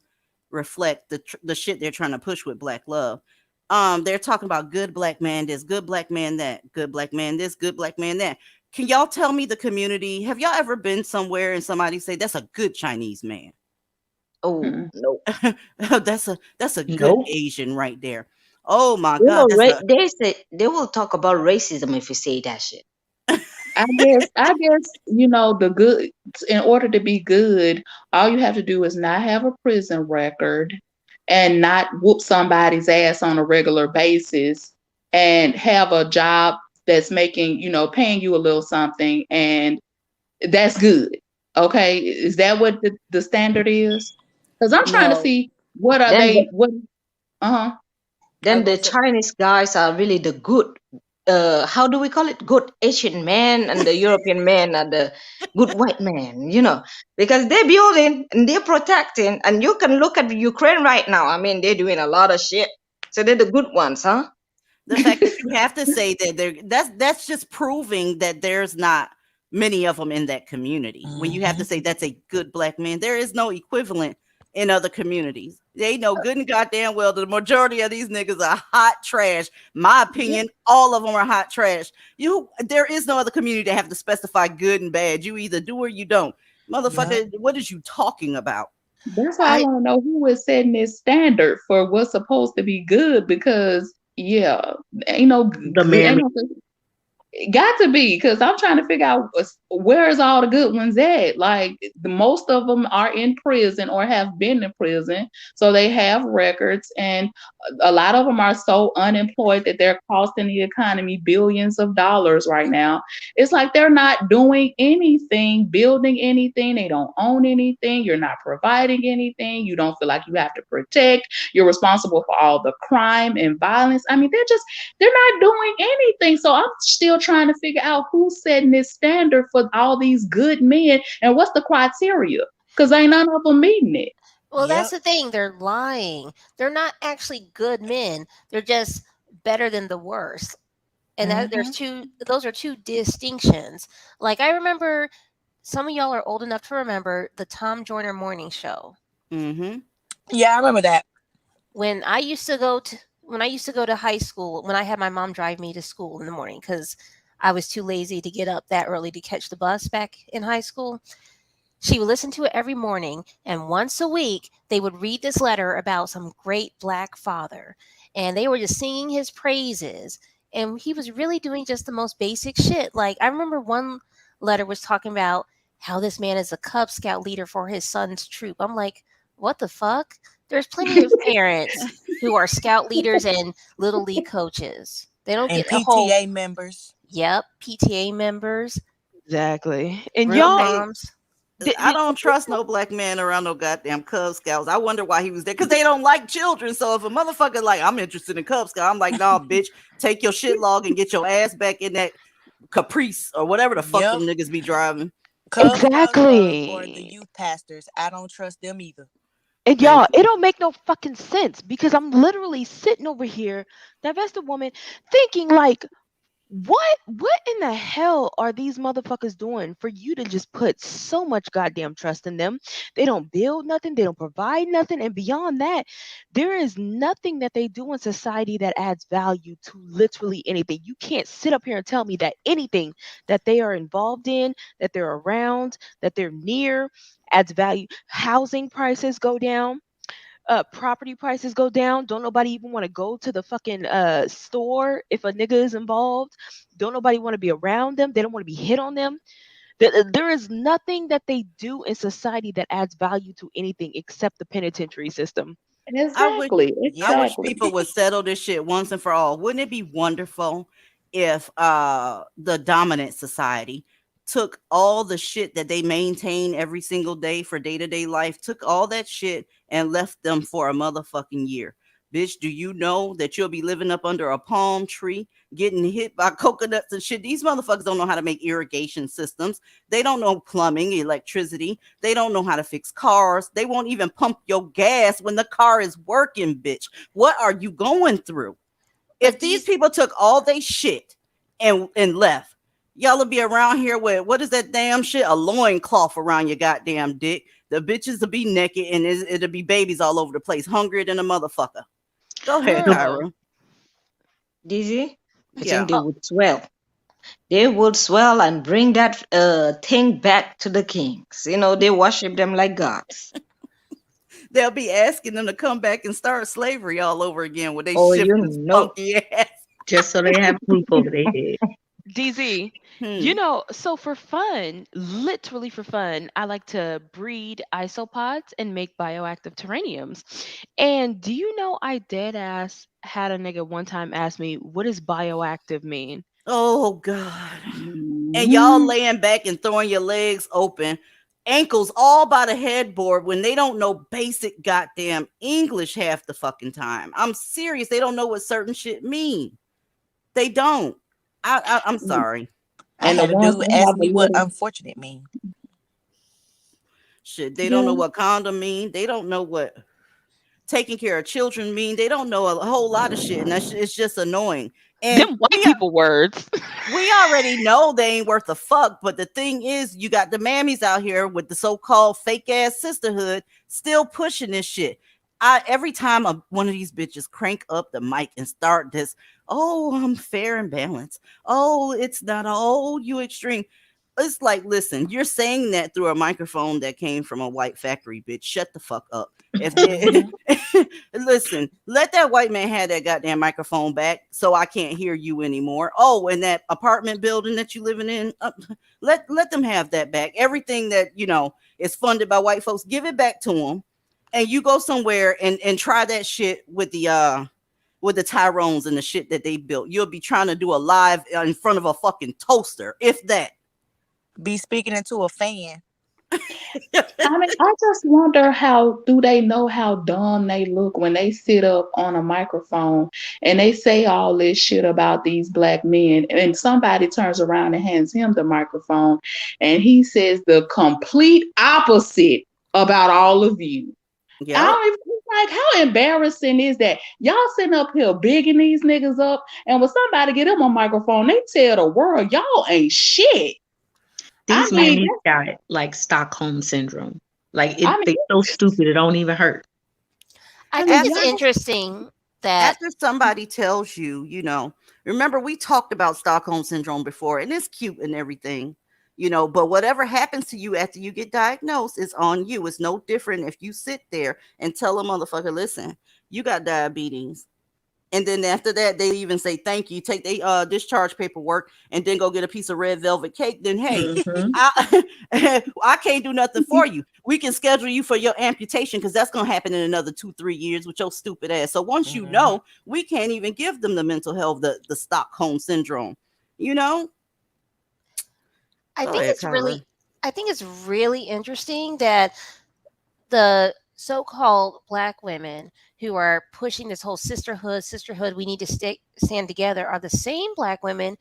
reflect the shit they're trying to push with black love. They're talking about good black man this, good black man that, good black man this, good black man that. Can y'all tell me the community? Have y'all ever been somewhere and somebody say that's a good Chinese man? Oh no. that's a good Asian right there. Oh my God. They will talk about racism if you say that shit. I guess the good, in order to be good, all you have to do is not have a prison record and not whoop somebody's ass on a regular basis and have a job that's making, paying you a little something, and that's good. Okay, is that what the standard is? Because I'm trying to No, see what are Then they, what, uh-huh. I was then the gonna say Chinese guys are really the good, how do we call it? Good Asian man, and the European man are the good white man, because they're building and they're protecting. And you can look at Ukraine right now. I mean, they're doing a lot of shit. So they're the good ones, huh? the fact that you have to say that that's just proving that there's not many of them in that community. When you have to Mhm. say that's a good black man, there is no equivalent in other communities. They know good and goddamn well that the majority of these niggas are hot trash. My Yeah. opinion, all of them are hot trash. There is no other community that have to specify good and bad. You either do or you don't. Yep. Motherfucker, what is you talking about? That's why I I want to know who is setting this standard for what's supposed to be good, because yeah, ain't no The good, ain't mammy. no got to be, because I'm trying to figure out where is all the good ones at. Like most of them are in prison or have been in prison, so they have records, and a lot of them are so unemployed that they're costing the economy billions of dollars right now. It's like they're not doing anything, building anything. They don't own anything. You're not providing anything. You don't feel like you have to protect. You're responsible for all the crime and violence. I mean, they're not doing anything. So I'm still trying to figure out who's setting this standard for all these good men, and what's the criteria? Because ain't none of them meeting it. Well, that's Yep. the thing. They're lying. They're not actually good men. They're just better than the worst. And that Mhm. those are two distinctions. Like I remember some of y'all are old enough to remember the Tom Joyner morning show. Mm-hmm. Yeah, I remember that. When I used to go to high school, when I had my mom drive me to school in the morning cuz I was too lazy to get up that early to catch the bus back in high school. She would listen to it every morning, and once a week, they would read this letter about some great black father. And they were just singing his praises. And he was really doing just the most basic shit. Like, I remember one letter was talking about how this man is a Cub Scout leader for his son's troop. I'm like, what the fuck? There's plenty of parents who are scout leaders and little league coaches. They don't And get a whole, PTA members. yep, PTA members, Exactly. And real y'all, Okay, moms. I don't trust no black man around no goddamn Cub Scouts. I wonder why he was there, because they don't like children. So if a motherfucker like, I'm interested in Cub Scout, I'm like, nah, bitch, take your shit log and get your ass back in that Caprice or whatever the fuck Yep. them niggas be driving. Cub Scouts or the exactly. youth pastors. I don't trust them either. And Thank y'all, it you. don't make no fucking sense because I'm literally sitting over here, divested woman, thinking like, what in the hell are these motherfuckers doing for you to just put so much goddamn trust in them? They don't build nothing, they don't provide nothing, and beyond that, there is nothing that they do in society that adds value to literally anything. You can't sit up here and tell me that anything that they are involved in, that they're around, that they're near adds value. Housing prices go down, property prices go down. Don't nobody even want to go to the fucking store if a nigga is involved. Don't nobody want to be around them. They don't want to be hit on them. There is nothing that they do in society that adds value to anything except the penitentiary system. I wish Exactly, I Yep. wish exactly. people would settle this shit once and for all. Wouldn't it be wonderful if the dominant society took all the shit that they maintain every single day for day-to-day life, took all that shit and left them for a motherfucking year? Bitch, do you know that you'll be living up under a palm tree, getting hit by coconuts and shit? These motherfuckers don't know how to make irrigation systems. They don't know plumbing, electricity. They don't know how to fix cars. They won't even pump your gas when the car is working, bitch. What are you going through? But If these these people took all they shit and left, y'all will be around here with, what is that damn shit? A loincloth around your goddamn dick. The bitches will be naked and it'll be babies all over the place, hungrier than a motherfucker. Go ahead, girl. Kyra. Dizzy, I Yeah. think they Oh, would swell. They would swell and bring that thing back to the kings. They worship them like gods. They'll be asking them to come back and start slavery all over again when they Oh, shift this funky ass. just so they have a roof over their head. DZ, Hmm. so for fun, literally for fun, I like to breed isopods and make bioactive terraniums. And do you know I dead ass had a nigga one time ask me, what does bioactive mean? Oh God. And y'all laying back and throwing your legs open, ankles all by the headboard when they don't know basic goddamn English half the fucking time. I'm serious. They don't know what certain shit mean. They don't. I'm sorry. I And the had a ones dude that ask have a me what little, unfortunate mean. Shit, they don't yeah, know what condom mean. They don't know what taking care of children mean. They don't know a whole lot of shit, and it's just annoying. And Them white people words. we already know they ain't worth a fuck. But the thing is, you got the mammies out here with the so-called fake ass sisterhood still pushing this shit. Every time one of these bitches crank up the mic and start this, oh, I'm fair and balanced. Oh, it's not all you extreme. It's like, listen, you're saying that through a microphone that came from a white factory, bitch. Shut the fuck up. If listen, let that white man have that goddamn microphone back, so I can't hear you anymore. Oh, and that apartment building that you living in, let them have that back. Everything that is funded by white folks, give it back to them, and you go somewhere and try that shit with the Tyrones and the shit that they built. You'll be trying to do a live in front of a fucking toaster, if that. Be speaking into a fan. I mean, I just wonder how do they know how dumb they look when they sit up on a microphone and they say all this shit about these black men, and somebody turns around and hands him the microphone and he says the complete opposite about all of you. Yeah. I don't even like, how embarrassing is that? Y'all sitting up here bigging these niggas up, and when somebody get them on microphone, they tell the world y'all ain't shit. These I mean, mammies got like Stockholm syndrome. Like I mean, they so stupid it don't even hurt. I I think mean, it's interesting that after somebody tells you, remember we talked about Stockholm syndrome before, and it's cute and everything, but whatever happens to you after you get diagnosed is on you. It's no different if you sit there and tell a motherfucker, listen, you got diabetes. And then after that, they even say thank you. Take the discharge paperwork and then go get a piece of red velvet cake. Then hey, Mhm. I can't do nothing for you. We can schedule you for your amputation because that's gonna happen in another 2-3 years with your stupid ass. So once you know, we can't even give them the mental health, the Stockholm syndrome. I Go think ahead, it's really Kyla. I think it's really interesting that the so-called black women who are pushing this whole sisterhood, we need to stand together, are the same black women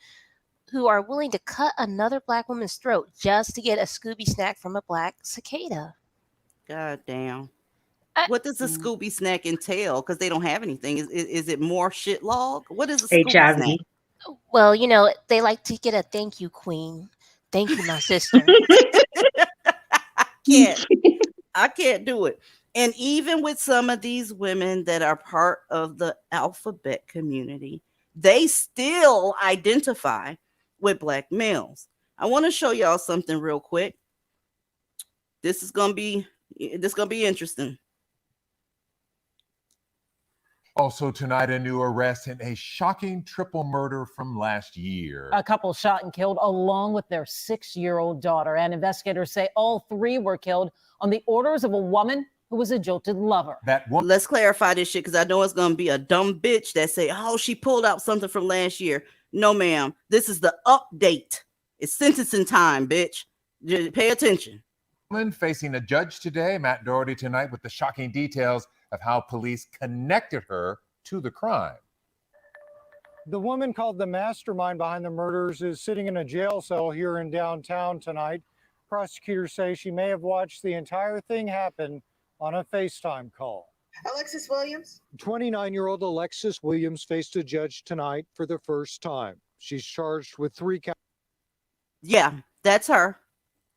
who are willing to cut another black woman's throat just to get a Scooby snack from a black cicada. God damn. I, What does a Scooby snack entail? Because they don't have anything. Is it more shit log? What is a Scooby snack? HIV. well, they like to get a thank you, queen. Thank you, my sister. Can't. I can't do it. And even with some of these women that are part of the alphabet community, they still identify with black males. I want to show y'all something real quick. This is gonna be interesting. Also tonight, a new arrest in a shocking triple murder from last year. A couple shot and killed along with their 6-year-old daughter. And investigators say all three were killed on the orders of a woman who was a jilted lover. Let's clarify this shit because I know it's going to be a dumb bitch that say, oh, she pulled out something from last year. No, ma'am. This is the update. It's sentencing time, bitch. Just pay attention. Woman facing a judge today. Matt Doherty tonight with the shocking details of how police connected her to the crime. The woman called the mastermind behind the murders is sitting in a jail cell here in downtown tonight. Prosecutors say she may have watched the entire thing happen on a FaceTime call. Alexis Williams? 29-year-old Alexis Williams faced a judge tonight for the first time. She's charged with 3 counts. Yeah, that's her.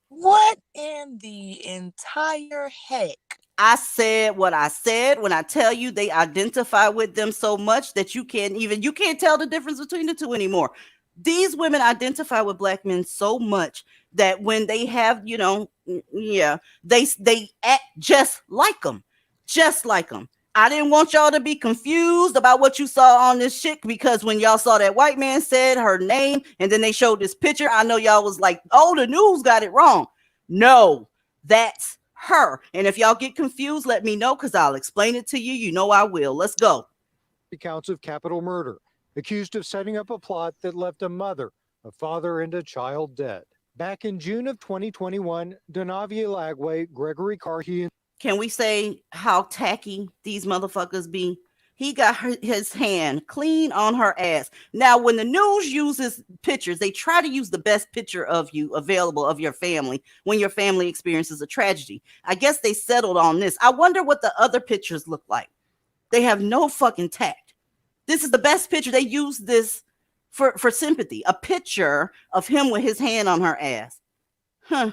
What in the entire heck? I said what I said when I tell you they identify with them so much that you can't tell the difference between the two anymore. These women identify with black men so much that when they have, they act just like them. I didn't want y'all to be confused about what you saw on this shit because when y'all saw that white man said her name and then they showed this picture, I know y'all was like, oh, the news got it wrong. No, that's her. And if y'all get confused, let me know because I'll explain it to you. You know I will. Let's go. 3 counts of capital murder. accused of setting up a plot that left a mother, a father, and a child dead. Back in June of 2021, Donavia Lagway, Gregory Carhe, Can we say how tacky these motherfuckers be? He got his hand clean on her ass. Now, when the news uses pictures, they try to use the best picture of you available of your family when your family experiences a tragedy. I guess they settled on this. I wonder what the other pictures look like. They have no fucking tact. This is the best picture. They use this for sympathy. A picture of him with his hand on her ass. Huh.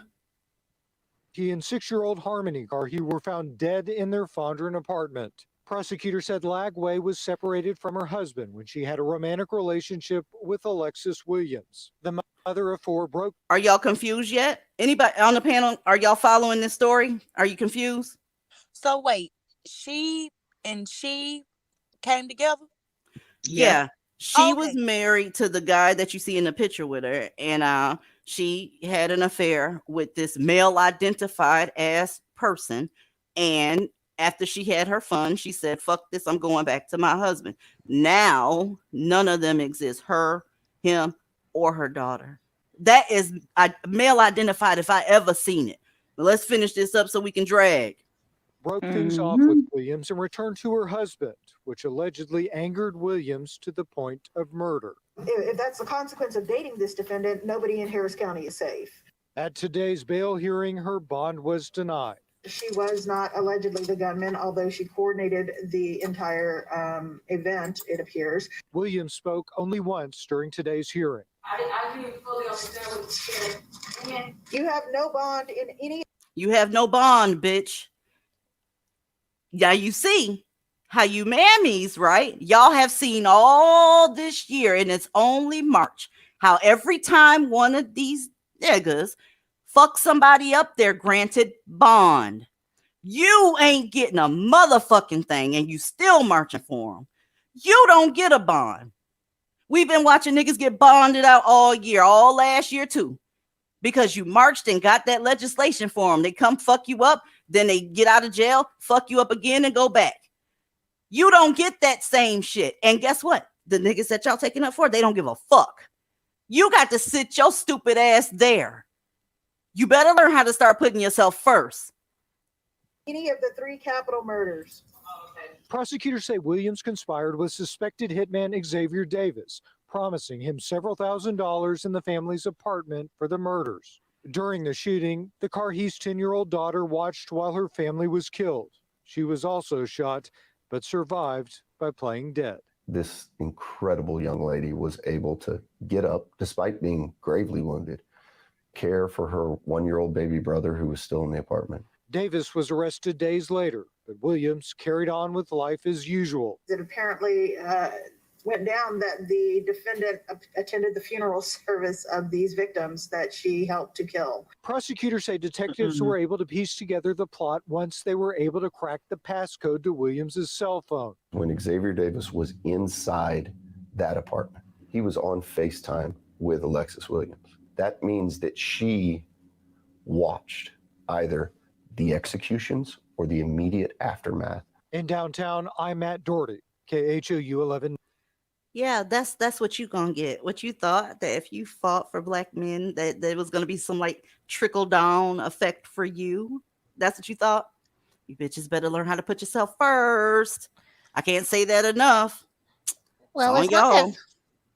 he and 6-year-old Harmony Carhe were found dead in their Fondren apartment. Prosecutors said Lagway was separated from her husband when she had a romantic relationship with Alexis Williams. The mother of 4 broke. Are y'all confused yet? Anybody on the panel, are y'all following this story? Are you confused? So wait, she came together? Yeah. She Okay. was married to the guy that you see in the picture with her, and she had an affair with this male identified ass person. And after she had her fun, she said, fuck this, I'm going back to my husband. Now, none of them exist, her, him, or her daughter. That is male identified if I ever seen it. But let's finish this up so we can drag. Broke things off with Williams and returned to her husband, which allegedly angered Williams to the point of murder. If that's the consequence of dating this defendant, nobody in Harris County is safe. At today's bail hearing, her bond was denied. She was not allegedly the gunman, although she coordinated the entire event, it appears. Williams spoke only once during today's hearing. I didn't fully understand what you said. You have no bond in any. You have no bond, bitch. Yeah, you see how you mammies, right? Y'all have seen all this year, and it's only March, how every time one of these niggas fuck somebody up, they're granted bond. You ain't getting a motherfucking thing, and you still marching for them. You don't get a bond. We've been watching niggas get bonded out all year, all last year too, because you marched and got that legislation for them. They come fuck you up, then they get out of jail, fuck you up again, and go back. You don't get that same shit. And guess what? The niggas that y'all taking up for, they don't give a fuck. You got to sit your stupid ass there. You better learn how to start putting yourself first. Any of the 3 capital murders. Prosecutors say Williams conspired with suspected hitman Xavier Davis, promising him several $1,000s in the family's apartment for the murders. During the shooting, the Carhe's 10-year-old daughter watched while her family was killed. She was also shot, but survived by playing dead. This incredible young lady was able to get up, despite being gravely wounded, care for her 1-year-old baby brother who was still in the apartment. Davis was arrested days later, but Williams carried on with life as usual. It apparently went down that the defendant attended the funeral service of these victims that she helped to kill. Prosecutors say detectives were able to piece together the plot once they were able to crack the passcode to Williams's cell phone. When Xavier Davis was inside that apartment, he was on FaceTime with Alexis Williams. That means that she watched either the executions or the immediate aftermath. In downtown, I'm Matt Doherty, KHOU 11. Yeah, that's what you gonna get. What you thought that if you fought for black men, that there was gonna be some like trickle down effect for you. That's what you thought. You bitches better learn how to put yourself first. I can't say that enough. Well,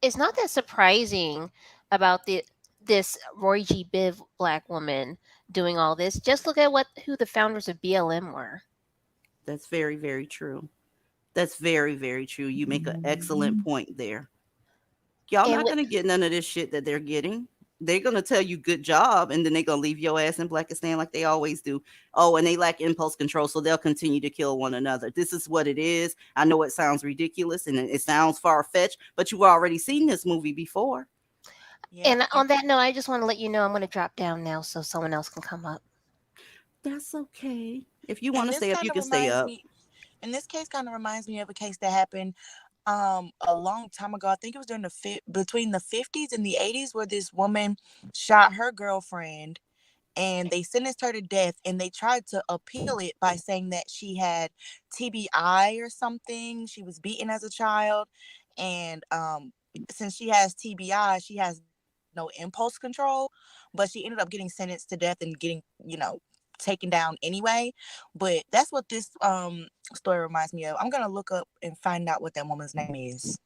it's not that surprising about this Roy G. Biv black woman doing all this. Just look at who the founders of BLM were. That's very, very true. That's very, very true. You make an excellent point there. Y'all not going to get none of this shit that they're getting. They're going to tell you good job, and then they're going to leave your ass in Blackistan like they always do. Oh, and they lack impulse control, so they'll continue to kill one another. This is what it is. I know it sounds ridiculous, and it sounds far-fetched, but you've already seen this movie before. Yeah. And on that note, I just want to let you know I'm going to drop down now so someone else can come up. That's okay. If you want to stay up, you can stay up. And this case kind of reminds me of a case that happened a long time ago. I think it was during between the 50s and the 80s, where this woman shot her girlfriend and they sentenced her to death, and they tried to appeal it by saying that she had TBI or something. She was beaten as a child, and since she has TBI, she has no impulse control, but she ended up getting sentenced to death and getting, taken down anyway. But that's what this story reminds me of. I'm gonna look up and find out what that woman's name is.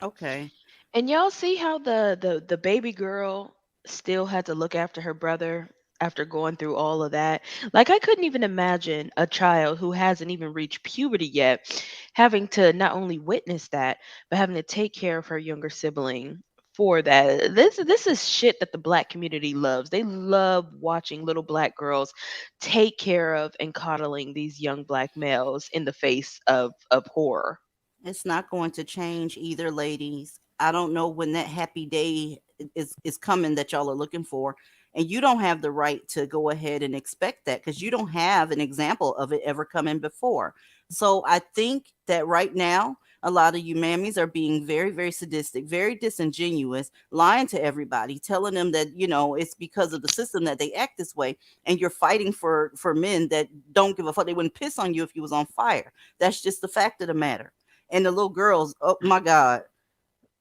Okay. And y'all see how the baby girl still had to look after her brother after going through all of that. Like I couldn't even imagine a child who hasn't even reached puberty yet having to not only witness that, but having to take care of her younger sibling for that. This is shit that the black community loves. They love watching little black girls take care of and coddling these young black males in the face of horror. It's not going to change either, ladies. I don't know when that happy day is coming that y'all are looking for. And you don't have the right to go ahead and expect that because you don't have an example of it ever coming before. So I think that right now, a lot of you mammies are being very, very sadistic, very disingenuous, lying to everybody, telling them that, it's because of the system that they act this way. And you're fighting for men that don't give a fuck. They wouldn't piss on you if you was on fire. That's just the fact of the matter. And the little girls, oh my God,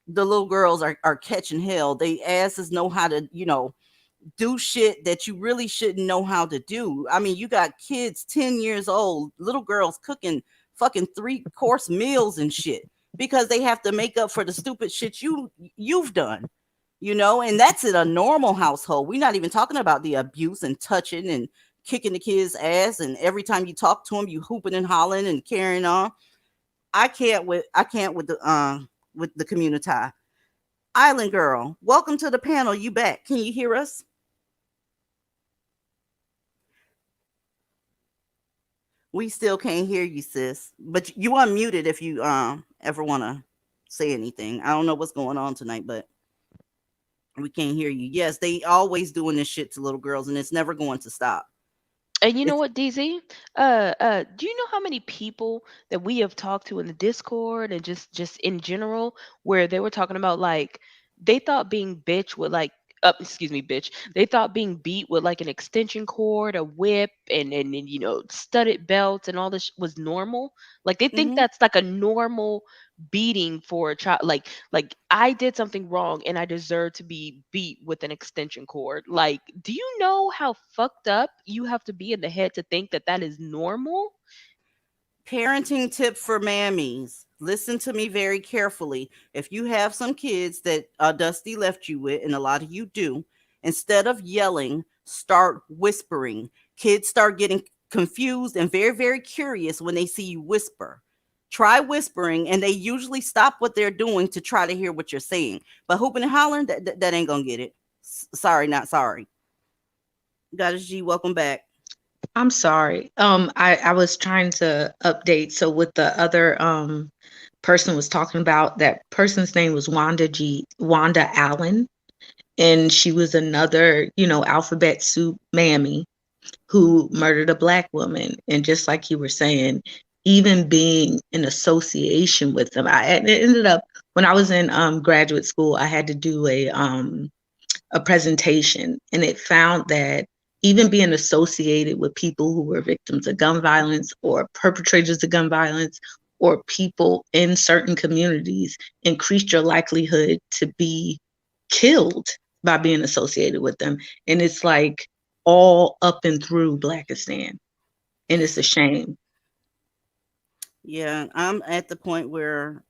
the little girls are catching hell. They asses know how to, do shit that you really shouldn't know how to do. I mean, you got kids 10 years old, little girls cooking fucking 3-course meals and shit because they have to make up for the stupid shit you've done. And that's in a normal household. We're not even talking about the abuse and touching and kicking the kids' ass, and every time you talk to them, you hooping and hollering and carrying on. I can't with the community. Island girl, welcome to the panel. You back? Can you hear us? We still can't hear you, sis. But you unmuted if you ever want to say anything. I don't know what's going on tonight, but we can't hear you. Yes, they always doing this shit to little girls, and it's never going to stop. And you know It's what, DZ? Do you know how many people that we have talked to in the Discord and just in general, where they were talking about like they thought being bitch would like excuse me, bitch. They thought being beat with like an extension cord, a whip, and studded belts and all this was normal. Like they think mhm. that's like a normal beating for a child. Like I did something wrong and I deserve to be beat with an extension cord. Like, do you know how fucked up you have to be in the head to think that that is normal? Parenting tip for mammies. Listen to me very carefully. If you have some kids that Dusty left you with, and a lot of you do, instead of yelling, start whispering. Kids start getting confused and very, very curious when they see you whisper. Try whispering, and they usually stop what they're doing to try to hear what you're saying. But hooping and hollering, that ain't gonna get it. Sorry, not sorry. Goddess G, welcome back. I'm sorry. I was trying to update. So what the other person was talking about, that person's name was Wanda Allen, and she was another, alphabet soup mammy who murdered a black woman. And just like you were saying, even being in association with them, it ended up when I was in graduate school, I had to do a presentation, and it found that even being associated with people who were victims of gun violence or perpetrators of gun violence or people in certain communities increased your likelihood to be killed by being associated with them. And it's like all up and through Blackistan. And it's a shame. Yeah, I'm at the point where,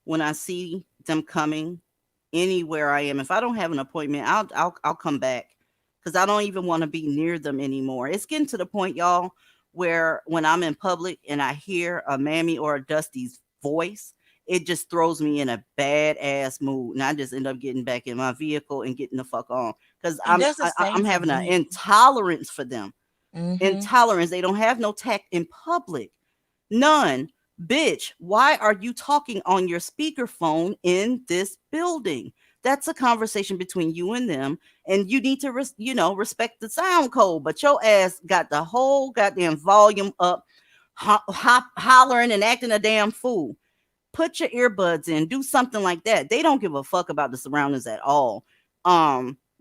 when I see them coming anywhere I am, if I don't have an appointment, I'll come back because I don't even want to be near them anymore. It's getting to the point, y'all, where when I'm in public and I hear a Mammy or a Dusty's voice, it just throws me in a bad ass mood, and I just end up getting back in my vehicle and getting the fuck on because It does the same I'm for having an me. intolerance for them. Mm-hmm. Intolerance. They don't have no tact in public. None. Bitch, why are you talking on your speakerphone in this building? That's a conversation between you and them, and you need to, respect the sound code. But your ass got the whole goddamn volume up, hollering and acting a damn fool. Put your earbuds in, do something like that. They don't give a fuck about the surroundings at all.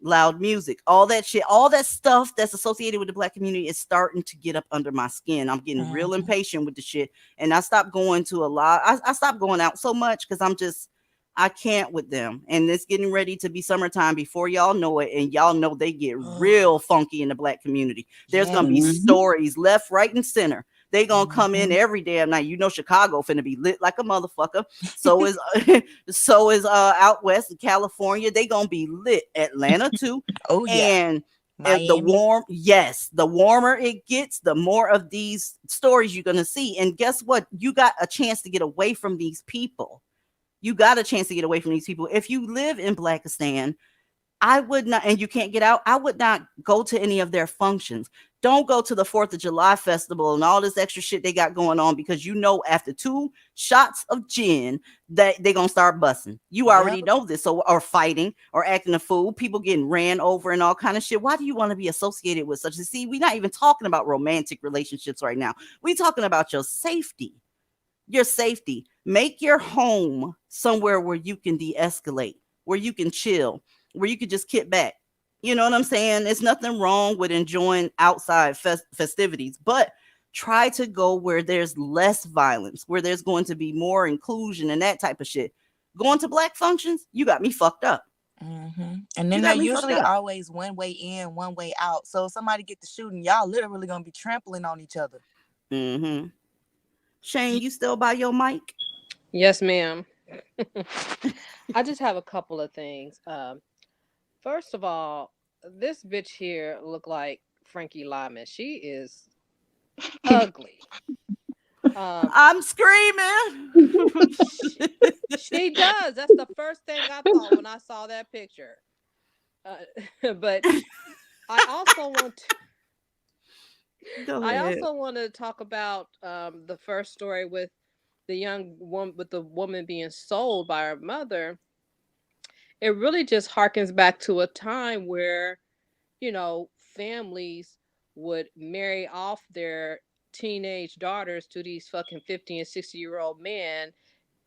loud music, all that shit, all that stuff that's associated with the black community is starting to get up under my skin. I'm getting real impatient with the shit. And I stopped going to a lot. I stopped going out so much because I can't with them. And it's getting ready to be summertime before y'all know it. And y'all know they get real funky in the black community. There's going to be stories left, right, and center. They gonna come in every damn night. You know, Chicago finna be lit like a motherfucker. So is out west in California. They gonna be lit. Atlanta too. Oh yeah. And Miami. the warmer it gets, the more of these stories you're gonna see. And guess what? You got a chance to get away from these people. You got a chance to get away from these people. If you live in Blackistan, I would not, and you can't get out, I would not go to any of their functions. Don't go to the 4th of July festival and all this extra shit they got going on, because you know after 2 shots of gin that they're going to start busting. You already know this. So, or fighting or acting a fool, people getting ran over and all kind of shit. Why do you want to be associated with such? See, we're not even talking about romantic relationships right now. We're talking about your safety. Your safety. Make your home somewhere where you can de-escalate, where you can chill, where you could just kick back. You know what I'm saying? There's nothing wrong with enjoying outside festivities, but try to go where there's less violence, where there's going to be more inclusion and that type of shit. Going to black functions, you got me fucked up. And then they're usually always one way in, one way out. So if somebody get to shooting, y'all literally gonna be trampling on each other. Shane, you still by your mic? Yes, ma'am. I just have a couple of things. First of all, this bitch here look like Frankie Lyman. She is ugly. I'm screaming. She does. That's the first thing I thought when I saw that picture. But I also want to talk about the first story with the young woman, with the woman being sold by her mother. It really just harkens back to a time where, you know, families would marry off their teenage daughters to these fucking 50 and 60-year-old men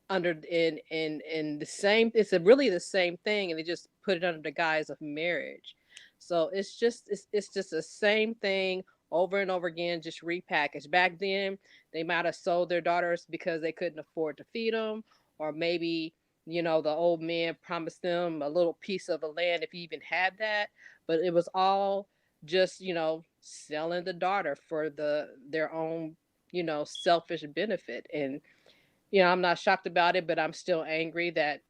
under in the same, it's really the same thing, and they just put it under the guise of marriage. So it's just the same thing over and over again, just repackaged. Back then they might have sold their daughters because they couldn't afford to feed them, or maybe, you know, the old man promised them a little piece of the land if he even had that. But it was all just, you know, selling the daughter for their own, you know, selfish benefit. And, you know, I'm not shocked about it, but I'm still angry that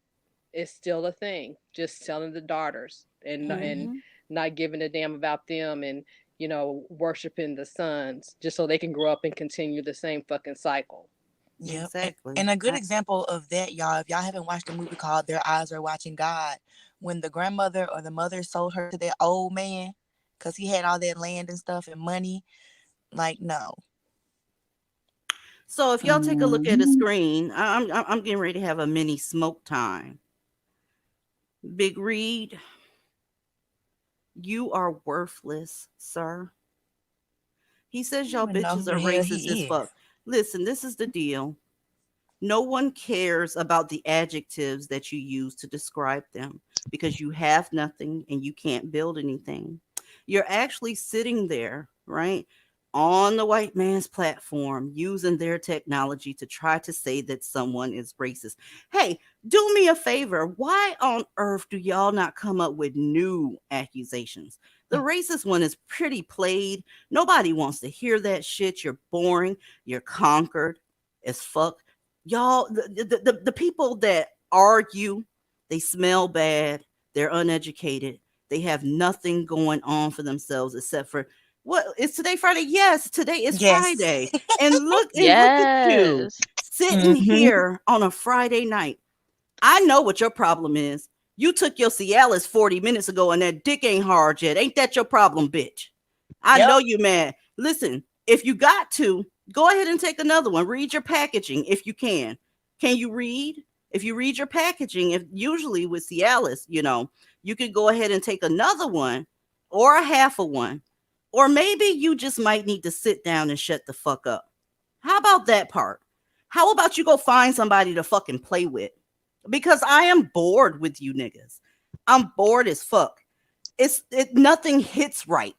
it's still a thing. Just selling the daughters and not giving a damn about them, and, you know, worshiping the sons just so they can grow up and continue the same fucking cycle. Yeah, exactly. And a good example of that, y'all, if y'all haven't watched a movie called Their Eyes Are Watching God, when the grandmother or the mother sold her to that old man because he had all that land and stuff and money, like, no. So if y'all take a look at the screen, I'm getting ready to have a mini smoke time. Big Reed, you are worthless, sir. He says y'all bitches are racist as fuck. Listen, this is the deal. No one cares about the adjectives that you use to describe them, because you have nothing and you can't build anything. You're actually sitting there, right, on the white man's platform, using their technology to try to say that someone is racist. Hey, do me a favor. Why on earth do y'all not come up with new accusations? The racist one is pretty played. Nobody wants to hear that shit. You're boring. You're conquered as fuck. Y'all, the people that argue, they smell bad. They're uneducated. They have nothing going on for themselves except for, what is today, Friday? Yes, today is Friday. And look at you sitting here on a Friday night. I know what your problem is. You took your Cialis 40 minutes ago and that dick ain't hard yet. Ain't that your problem, bitch? I know you mad. Listen, if you got to, go ahead and take another one. Read your packaging if you can. Can you read? If you read your packaging, if usually with Cialis, you know, you could go ahead and take another one or a half of one. Or maybe you just might need to sit down and shut the fuck up. How about that part? How about you go find somebody to fucking play with? Because I am bored with you niggas. I'm bored as fuck. nothing hits right.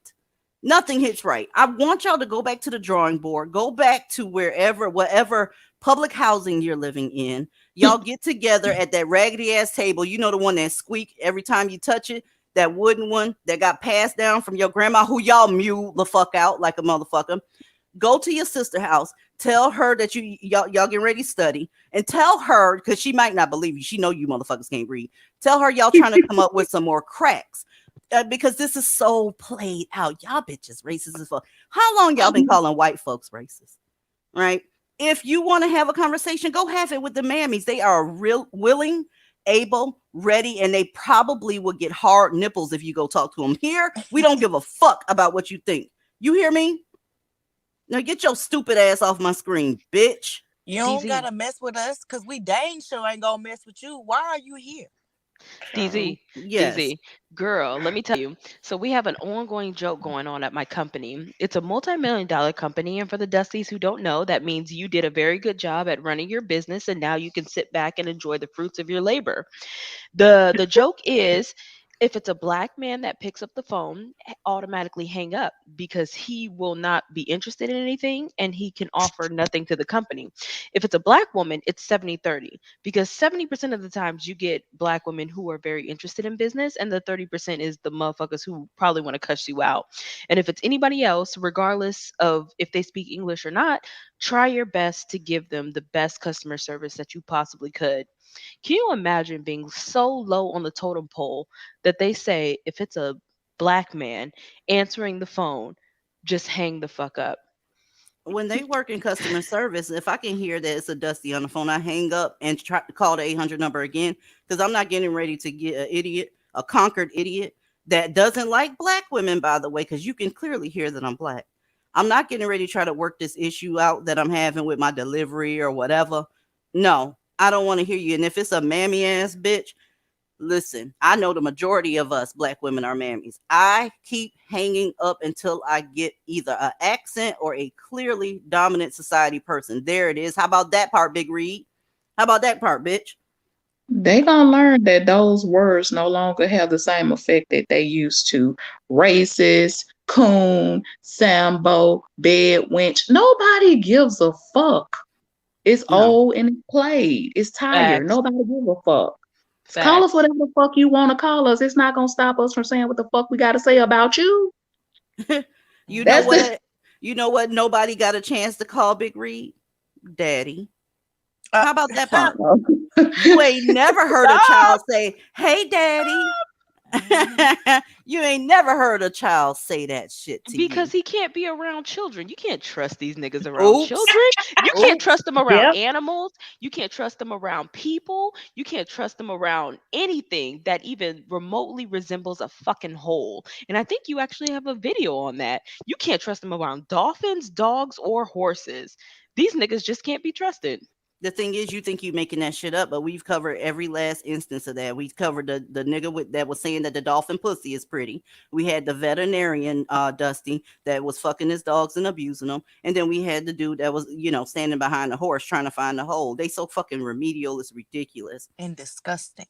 Nothing hits right. I want y'all to go back to the drawing board, go back to whatever public housing you're living in. Y'all get together at that raggedy ass table. You know, the one that squeak every time you touch it, that wooden one that got passed down from your grandma, who y'all mule the fuck out like a motherfucker. Go to your sister house. Tell her that y'all getting ready to study, and tell her, because she might not believe you. She know you motherfuckers can't read. Tell her y'all trying to come up with some more cracks. Because this is so played out. Y'all bitches racist as fuck. How long y'all been calling white folks racist? Right? If you want to have a conversation, go have it with the mammies. They are real willing, able, ready, and they probably will get hard nipples if you go talk to them. Here, we don't give a fuck about what you think. You hear me? Now get your stupid ass off my screen, bitch. You don't DZ. gotta mess with us because we dang sure ain't gonna mess with you. Why are you here? DZ, Yes. DZ, girl, let me tell you. So we have an ongoing joke going on at my company. It's a multi-million-dollar company, and for the Dusties who don't know, that means you did a very good job at running your business, and now you can sit back and enjoy the fruits of your labor. The joke is, if it's a black man that picks up the phone, automatically hang up because he will not be interested in anything and he can offer nothing to the company. If it's a black woman, it's 70-30 because 70% of the times you get black women who are very interested in business, and the 30% is the motherfuckers who probably want to cuss you out. And if it's anybody else, regardless of if they speak English or not, try your best to give them the best customer service that you possibly could. Can you imagine being so low on the totem pole that they say if it's a black man answering the phone, just hang the fuck up? When they work in customer service, if I can hear that it's a Dusty on the phone, I hang up and try to call the 800 number again, because I'm not getting ready to get a conquered idiot that doesn't like black women, by the way, because you can clearly hear that I'm black. I'm not getting ready to try to work this issue out that I'm having with my delivery or whatever. No, I don't want to hear you. And if it's a mammy ass bitch, listen, I know the majority of us black women are mammies. I keep hanging up until I get either an accent or a clearly dominant society person. There it is. How about that part, Big Reed? How about that part, bitch? They gonna learn that those words no longer have the same effect that they used to. Racist, coon, sambo, bed wench. Nobody gives a fuck. It's No. old and it's played. It's tired. Facts. Nobody gives a fuck. Call us Facts. whatever the fuck you want to call us. It's not gonna stop us from saying what the fuck we gotta say about you. You know That's the what? You know what? Nobody got a chance to call Big Reed? Daddy. How about that part? You ain't never heard a child say, "Hey, daddy." You ain't never heard a child say that shit to Because you. he can't be around children. You can't trust these niggas around Oops. children. You can't Oops. trust them around Yep. animals. You can't trust them around people. You can't trust them around anything that even remotely resembles a fucking hole. And I think you actually have a video on that. You can't trust them around dolphins, dogs, or horses. These niggas just can't be trusted. The thing is, you think you making that shit up, but we've covered every last instance of that. We've covered the nigga that was saying that the dolphin pussy is pretty. We had the veterinarian, Dusty, that was fucking his dogs and abusing them. And then we had the dude that was, standing behind the horse trying to find the hole. They so fucking remedial, it's ridiculous. And disgusting.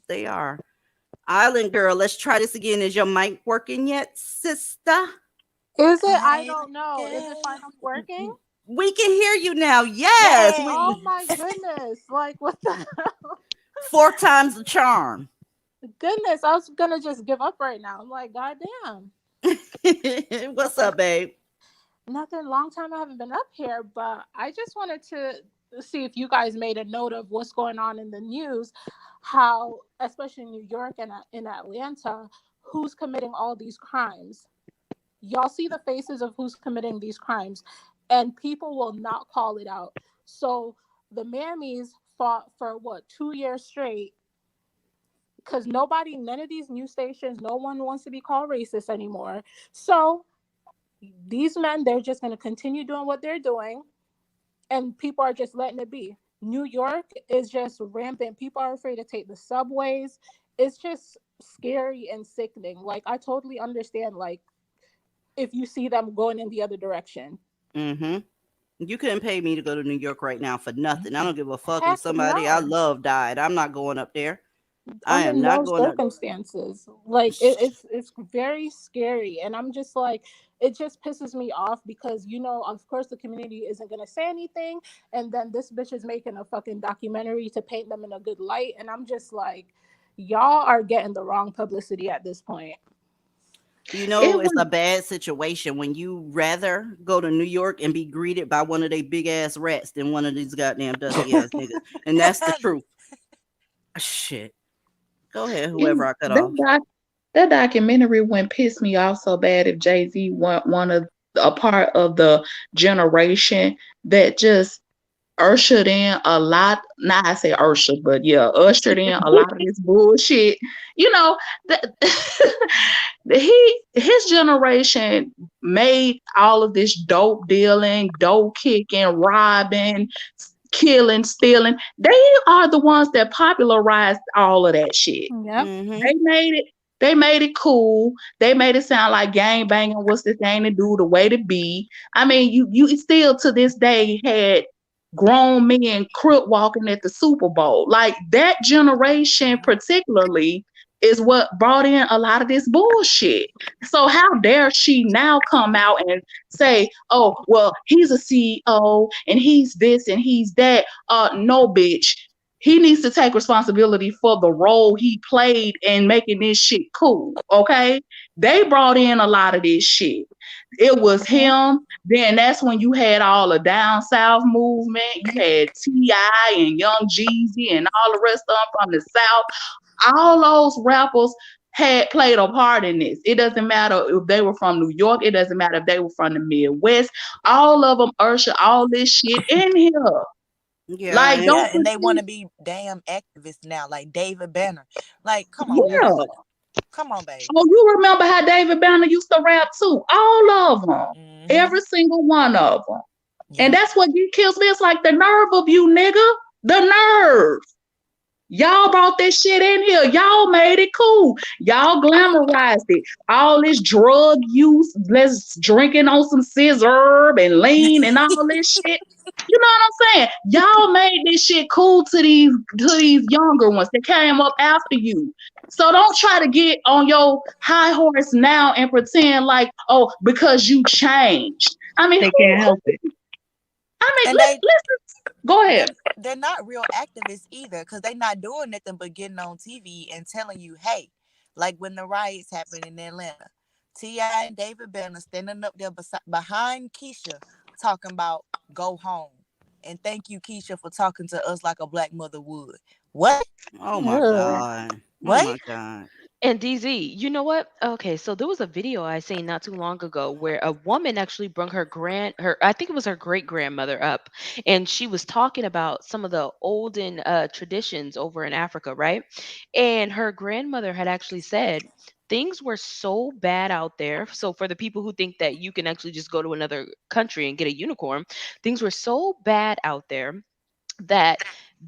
They are. Island girl, let's try this again. Is your mic working yet, sister? Is it? I don't know. Is it finally working? We can hear you now. Yes. Oh my goodness. Like, what the hell? 4 times the charm. Goodness, I was gonna just give up right now. I'm like, God damn. What's up, babe? Nothing. Long time I haven't been up here, but I just wanted to see if you guys made a note of what's going on in the news, how, especially in New York and in Atlanta, who's committing all these crimes. Y'all see the faces of who's committing these crimes, and people will not call it out. So the mammies fought for 2 years straight, because none of these news stations, no one wants to be called racist anymore. So these men, they're just going to continue doing what they're doing, and people are just letting it be. New York is just rampant. People are afraid to take the subways. It's just scary and sickening. Like, I totally understand, like, if you see them going in the other direction. Mm-hmm. You couldn't pay me to go to New York right now for nothing. I don't give a fuck Heck if somebody no. I love died. I'm not going up there. I under am not no going to. circumstances. Like it's very scary, and I'm just like, it just pisses me off because of course the community isn't gonna say anything, and then this bitch is making a fucking documentary to paint them in a good light, and I'm just like, y'all are getting the wrong publicity at this point. You It know, it's was a bad situation when you rather go to New York and be greeted by one of they big ass rats than one of these goddamn dusty ass niggas. And that's the truth. Shit. Go ahead, whoever I cut off. that documentary wouldn't piss me off so bad if Jay-Z weren't one of a part of the generation that just ushered in a lot. Now I say ushered, but yeah, ushered in a lot of this bullshit. You know, that his generation made all of this dope dealing, dope kicking, robbing, killing, stealing. They are the ones that popularized all of that shit. Yep. They made it. They made it cool. They made it sound like gang banging was the thing to do, the way to be. I mean, you still to this day had grown men crook walking at the Super Bowl. Like that generation, particularly, is what brought in a lot of this bullshit. So how dare she now come out and say, "Oh, well, he's a CEO and he's this and he's that." No, bitch. He needs to take responsibility for the role he played in making this shit cool. Okay. They brought in a lot of this shit. It was him. Then that's when you had all the down south movement. You had T.I. and Young Jeezy and all the rest of them from the south. All those rappers had played a part in this. It doesn't matter if they were from New York. It doesn't matter if they were from the Midwest. All of them usher all this shit in here. Yeah, Like, and don't Yeah, and they want pretend. to be damn activists now, like David Banner. Like, come on, Yeah. man. Come on, baby. Oh, you remember how David Banner used to rap too? All of them. Mm-hmm. Every single one of them. And Yep. that's what kills me. It's like the nerve of you, nigga. The nerve. Y'all brought this shit in here. Y'all made it cool. Y'all glamorized it. All this drug use, let's drinking on some scissor and lean and all this shit. You know what I'm saying? Y'all made this shit cool to these younger ones that came up after you. So don't try to get on your high horse now and pretend like, oh, because you changed. I mean, They can't help it. And they listen. Go ahead. they're not real activists either, because they're not doing nothing but getting on TV and telling you, hey, like when the riots happened in Atlanta, T.I. and David Banner standing up there behind Keisha talking about go home. And thank you, Keisha, for talking to us like a black mother would. What? oh my Ugh. God. Oh What? my God. And DZ, you know what? Okay, so there was a video I seen not too long ago where a woman actually brought her I think it was her great grandmother up, and she was talking about some of the olden traditions over in Africa, right? And her grandmother had actually said things were so bad out there. So for the people who think that you can actually just go to another country and get a unicorn, things were so bad out there that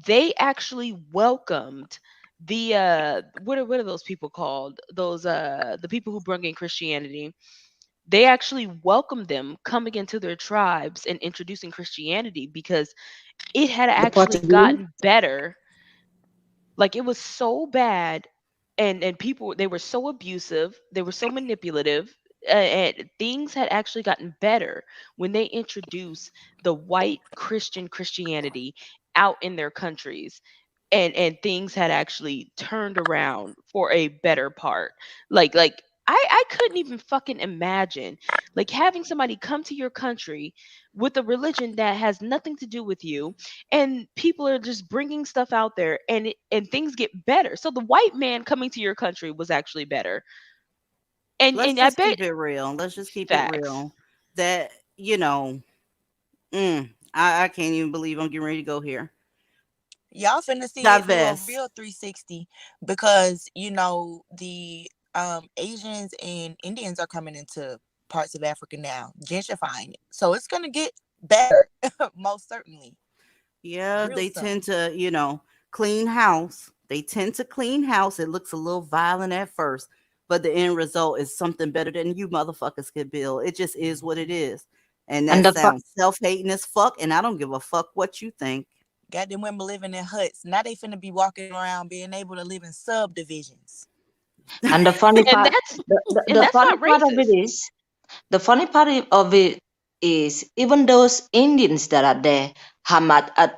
they actually welcomed the what are those people called, those the people who bring in Christianity. They actually welcomed them coming into their tribes and introducing Christianity because it had The actually Portuguese. gotten better. Like it was so bad, and people, they were so abusive, they were so manipulative, and things had actually gotten better when they introduced the white Christianity out in their countries, and things had actually turned around for a better part. Like I couldn't even fucking imagine like having somebody come to your country with a religion that has nothing to do with you, and people are just bringing stuff out there, and things get better. So the white man coming to your country was actually better. Let's And I just bet keep it real. Let's just keep it facts. real. That, I can't even believe I'm getting ready to go here. Y'all finna see it do a Divest. real 360 because the Asians and Indians are coming into parts of Africa now, gentrifying it. So it's gonna get better, most certainly. Yeah, Real they soon. tend to, clean house. They tend to clean house. It looks a little violent at first, but the end result is something better than you motherfuckers could build. It just is what it is. And And that the sounds self-hating as fuck, and I don't give a fuck what you think. Got them women living in huts. Now they finna be walking around being able to live in subdivisions. And the funny And part, that's and the that's funny not part of it racist. is, the funny part of it is, even those Indians that are there,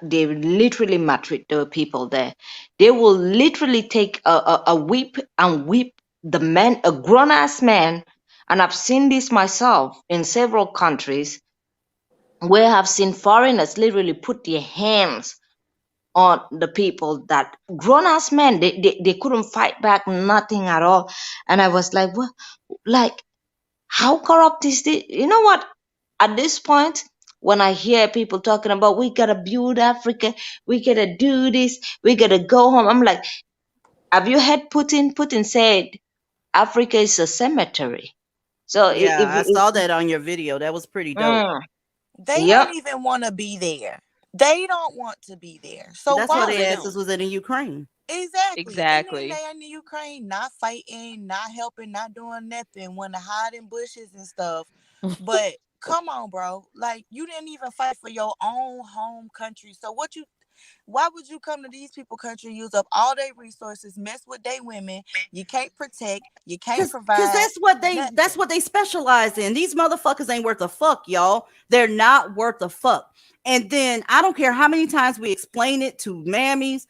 they literally maltreat the people there. They will literally take a whip and whip the man, a grown ass man. And I've seen this myself in several countries where I've seen foreigners literally put their hands on the people, that grown ass men, they couldn't fight back, nothing at all. And I was like, what? Like, how corrupt is this? You know what? At this point, when I hear people talking about we gotta build Africa, we gotta do this, we gotta go home, I'm like, have you heard Putin? Putin said Africa is a cemetery. So Yeah, I if saw that on your video. That was pretty dope. They yep, don't even want to be there. They don't want to be there. So That's why why are they they asses doing? was in the Ukraine. Exactly. And then Exactly. they in the Ukraine, not fighting, not helping, not doing nothing, want to hide in bushes and stuff. But come on, bro. Like, you didn't even fight for your own home country. So why would you come to these people country, use up all their resources, mess with their women? You can't protect, you can't Cause provide that's what they specialize in. These motherfuckers ain't worth a fuck, y'all. They're not worth a fuck. And then I don't care how many times we explain it to mammies,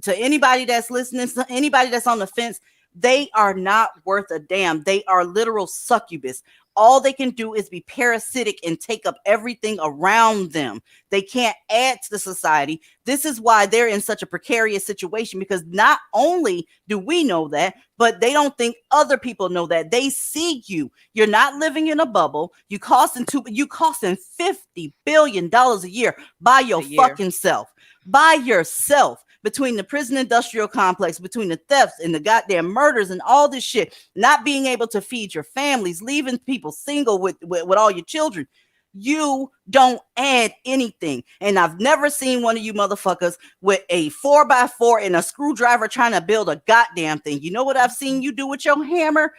to anybody that's listening, to anybody that's on the fence. They are not worth a damn. They are literal succubus. All they can do is be parasitic and take up everything around them. They can't add to the society. This is why they're in such a precarious situation, because not only do we know that, but they don't think other people know that. They see you. You're not living in a bubble. You costing $50 billion a year by your fucking self. By yourself. Between the prison industrial complex, between the thefts and the goddamn murders and all this shit, not being able to feed your families, leaving people single with all your children. You don't add anything. And I've never seen one of you motherfuckers with a 4x4 and a screwdriver trying to build a goddamn thing. You know what I've seen you do with your hammer?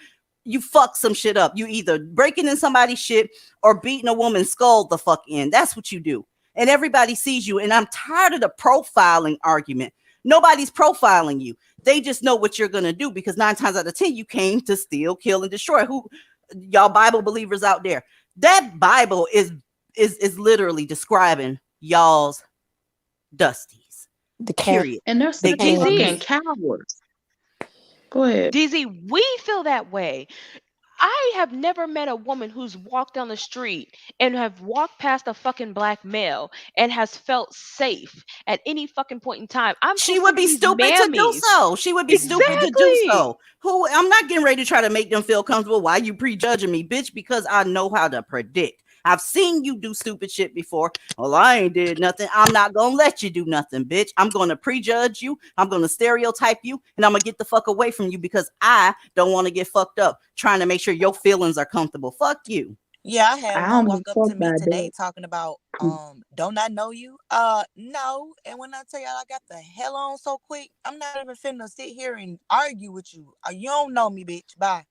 You fuck some shit up. You either breaking in somebody's shit or beating a woman's skull the fuck in. That's what you do. And everybody sees you. And I'm tired of the profiling argument. Nobody's profiling you. They just know what you're going to do, because 9 times out of 10, you came to steal, kill, and destroy. Who, y'all Bible believers out there, that Bible is literally describing y'all's dusties. Period. And they're They such came up fucking here. cowards. Go ahead. DZ, we feel that way. I have never met a woman who's walked down the street and have walked past a fucking black male and has felt safe at any fucking point in time. She would be stupid to do so. She would be stupid to do so. Who, I'm not getting ready to try to make them feel comfortable. Why you prejudging me, bitch? Because I know how to predict. I've seen you do stupid shit before. Well, I ain't did nothing. I'm not gonna let you do nothing, bitch. I'm gonna prejudge you. I'm gonna stereotype you, and I'm gonna get the fuck away from you, because I don't want to get fucked up trying to make sure your feelings are comfortable. Fuck you. Yeah, I had I one don't walk give up a to fuck me about today that. talking about don't I know you? No. And when I tell y'all I got the hell on so quick, I'm not even finna sit here and argue with you. You don't know me, bitch. Bye.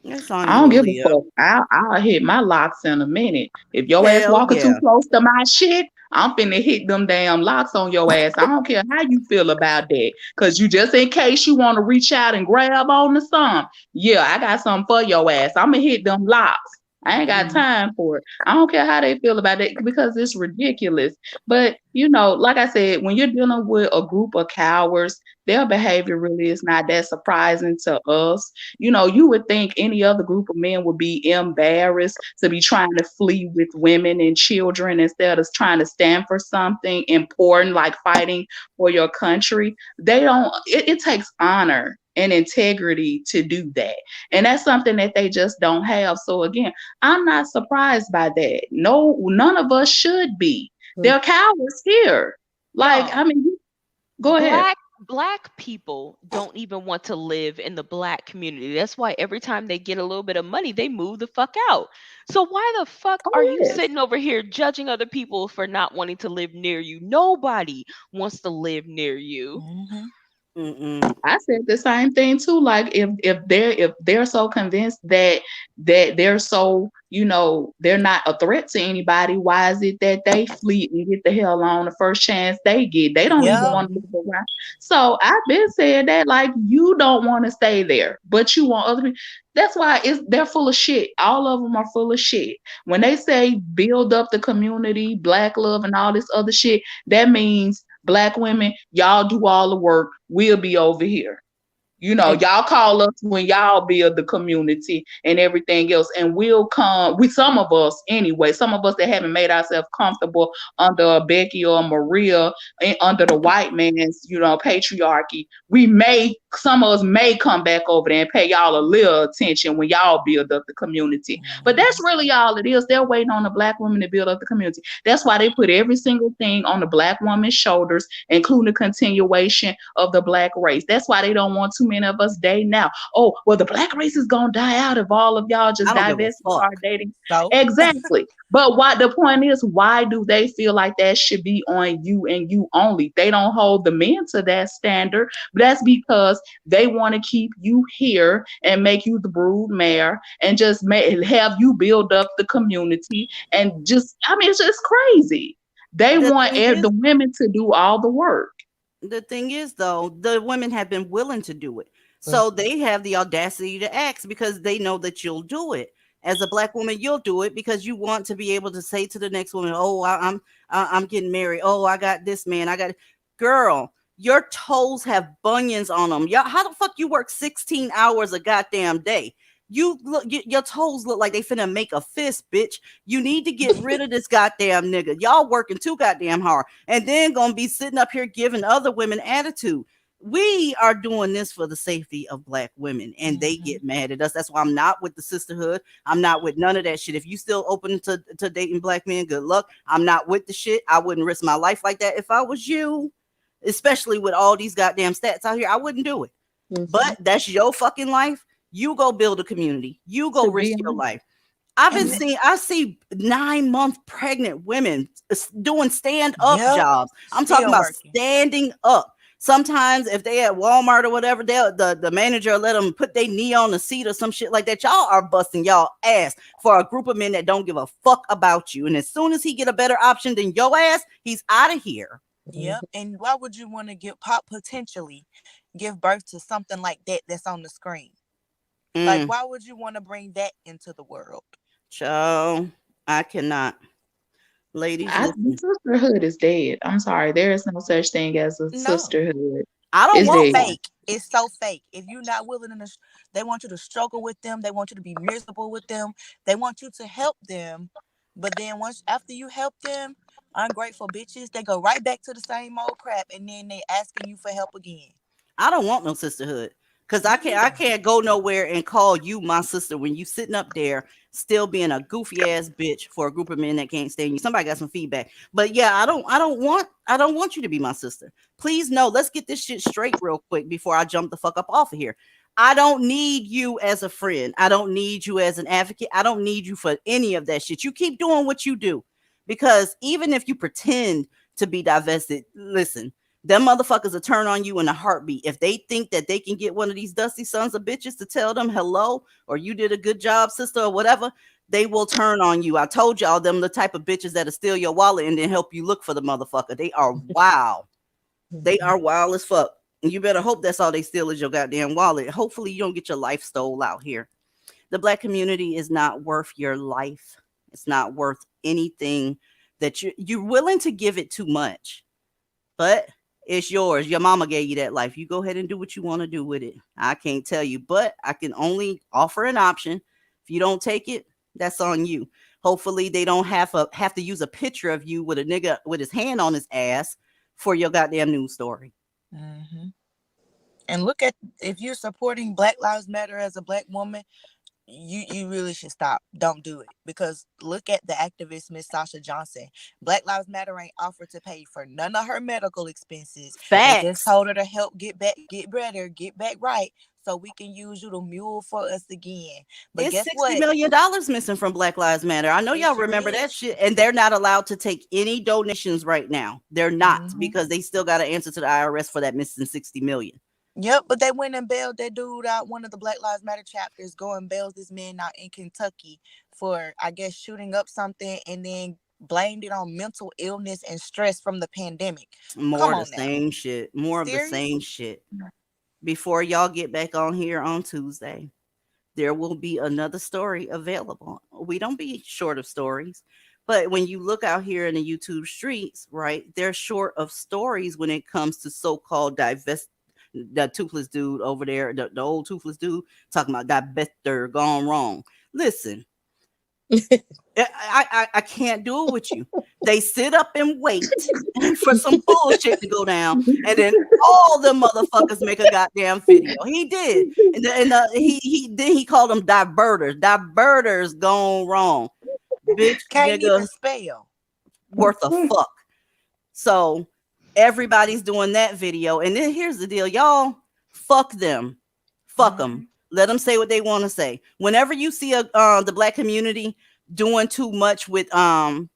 It's on I you, don't give a Aaliyah. fuck. I'll hit my locks in a minute. If your ass Hell walking too yeah. close to my shit, I'm finna hit them damn locks on your ass. I don't care how you feel about that. Cause you, just in case you want to reach out and grab on to some, yeah, I got something for your ass. I'm gonna hit them locks. I ain't got time for it. I don't care how they feel about it, because it's ridiculous. But like I said, when you're dealing with a group of cowards, their behavior really is not that surprising to us. You would think any other group of men would be embarrassed to be trying to flee with women and children instead of trying to stand for something important like fighting for your country. They don't, it takes honor and integrity to do that. And that's something that they just don't have. So again, I'm not surprised by that. No, none of us should be. They're cowards here. Like, Y'all, I mean, go ahead. black people don't even want to live in the black community. That's why every time they get a little bit of money, they move the fuck out. So why the fuck are you yes. sitting over here judging other people for not wanting to live near you? Nobody wants to live near you. I said the same thing too. Like if they're so convinced that they're so, they're not a threat to anybody, why is it that they flee and get the hell on the first chance they get? They don't even Yep. want to live around. So I've been saying that, like, you don't want to stay there, but you want other people. That's why they're full of shit. All of them are full of shit. When they say build up the community, black love and all this other shit, that means Black women, y'all do all the work. We'll be over here. Y'all call us when y'all build the community and everything else, and we'll come. Some of us anyway, some of us that haven't made ourselves comfortable under a Becky or a Maria, under the white man's, patriarchy. Some of us may come back over there and pay y'all a little attention when y'all build up the community. But that's really all it is. They're waiting on the Black women to build up the community. That's why they put every single thing on the Black woman's shoulders, including the continuation of the Black race. That's why they don't want too many of us dating now. Oh, well, the Black race is gonna die out if all of y'all just divest and start dating. So Exactly. But the point is, why do they feel like that should be on you and you only? They don't hold the men to that standard. But that's because they want to keep you here and make you the brood mare and just have you build up the community and it's just crazy. They want the women to do all the work. The thing is, though, the women have been willing to do it. So they have the audacity to ask because they know that you'll do it. As a Black woman, you'll do it because you want to be able to say to the next woman, "Oh, I'm getting married. Oh, I got this man. Girl, your toes have bunions on them. How the fuck you work 16 hours a goddamn day? Your toes look like they finna make a fist, bitch. You need to get rid of this goddamn nigga. Y'all working too goddamn hard, and then gonna be sitting up here giving other women attitude. We are doing this for the safety of Black women, and they get mad at us. That's why I'm not with the sisterhood. I'm not with none of that shit. If you still open to dating Black men, good luck. I'm not with the shit. I wouldn't risk my life like that if I was you, especially with all these goddamn stats out here. I wouldn't do it. But that's your fucking life. You go build a community. You go risk your life. I see 9-month pregnant women doing stand-up jobs. I'm talking about standing up. Sometimes if they at Walmart or whatever, the manager will let them put their knee on the seat or some shit like that. Y'all are busting y'all ass for a group of men that don't give a fuck about you. And as soon as he get a better option than your ass, he's out of here. Yep. And why would you want to potentially give birth to something like that that's on the screen? Like, why would you want to bring that into the world? So I cannot. Ladies, sisterhood is dead. I'm sorry. There is no such thing as a sisterhood. I don't want fake. It's so fake. If you're not willing they want you to struggle with them. They want you to be miserable with them. They want you to help them. But then after you help them, ungrateful bitches, they go right back to the same old crap, and then they asking you for help again. I don't want no sisterhood. Because I can't go nowhere and call you my sister when you sitting up there still being a goofy ass bitch for a group of men that can't stand you. Somebody got some feedback. But yeah, I don't want you to be my sister. Please no, let's get this shit straight real quick before I jump the fuck up off of here. I don't need you as a friend. I don't need you as an advocate. I don't need you for any of that shit. You keep doing what you do. Because even if you pretend to be divested, listen, them motherfuckers will turn on you in a heartbeat. If they think that they can get one of these dusty sons of bitches to tell them hello or you did a good job, sister, or whatever, they will turn on you. I told y'all them the type of bitches that'll steal your wallet and then help you look for the motherfucker. They are wild. They are wild as fuck. And you better hope that's all they steal is your goddamn wallet. Hopefully you don't get your life stole out here. The Black community is not worth your life. It's not worth anything that you're willing to give it too much. But it's yours. Your mama gave you that life. You go ahead and do what you want to do with it. I can't tell you, but I can only offer an option. If you don't take it, that's on you. Hopefully they don't have to use a picture of you with a nigga with his hand on his ass for your goddamn news story. Mm-hmm. And look at, if you're supporting Black Lives Matter as a Black woman, you really should stop. Don't do it. Because look at the activist Miss Sasha Johnson. Black Lives Matter ain't offered to pay for none of her medical expenses. Facts. They just told her to help get better, get back right, so we can use you to mule for us again. But It's guess $60 what? million missing from Black Lives Matter. I know It y'all sure remember that is. shit. And they're not allowed to take any donations right now. They're not, Mhm. because they still got to answer to the IRS for that missing 60 million. Yep, but they went and bailed that dude out. One of the Black Lives Matter chapters go and bails this man out in Kentucky for, I guess, shooting up something, and then blamed it on mental illness and stress from the pandemic. More Come of the on now. same shit. More of the Serious? same shit. Before y'all get back on here on Tuesday, there will be another story available. We don't be short of stories, but when you look out here in the YouTube streets, right, they're short of stories when it comes to so-called the toothless dude over there, the old toothless dude talking about divestor gone wrong. Listen, I can't do it with you. They sit up and wait for some bullshit to go down, and then all the motherfuckers make a goddamn video. He did, he called them diverters. Diverters gone wrong, bitch, Can't even nigga, spell. worth a fuck. So everybody's doing that video, and then here's the deal, y'all. Fuck them, fuck them. Let them say what they want to say. Whenever you see the Black community doing too much with a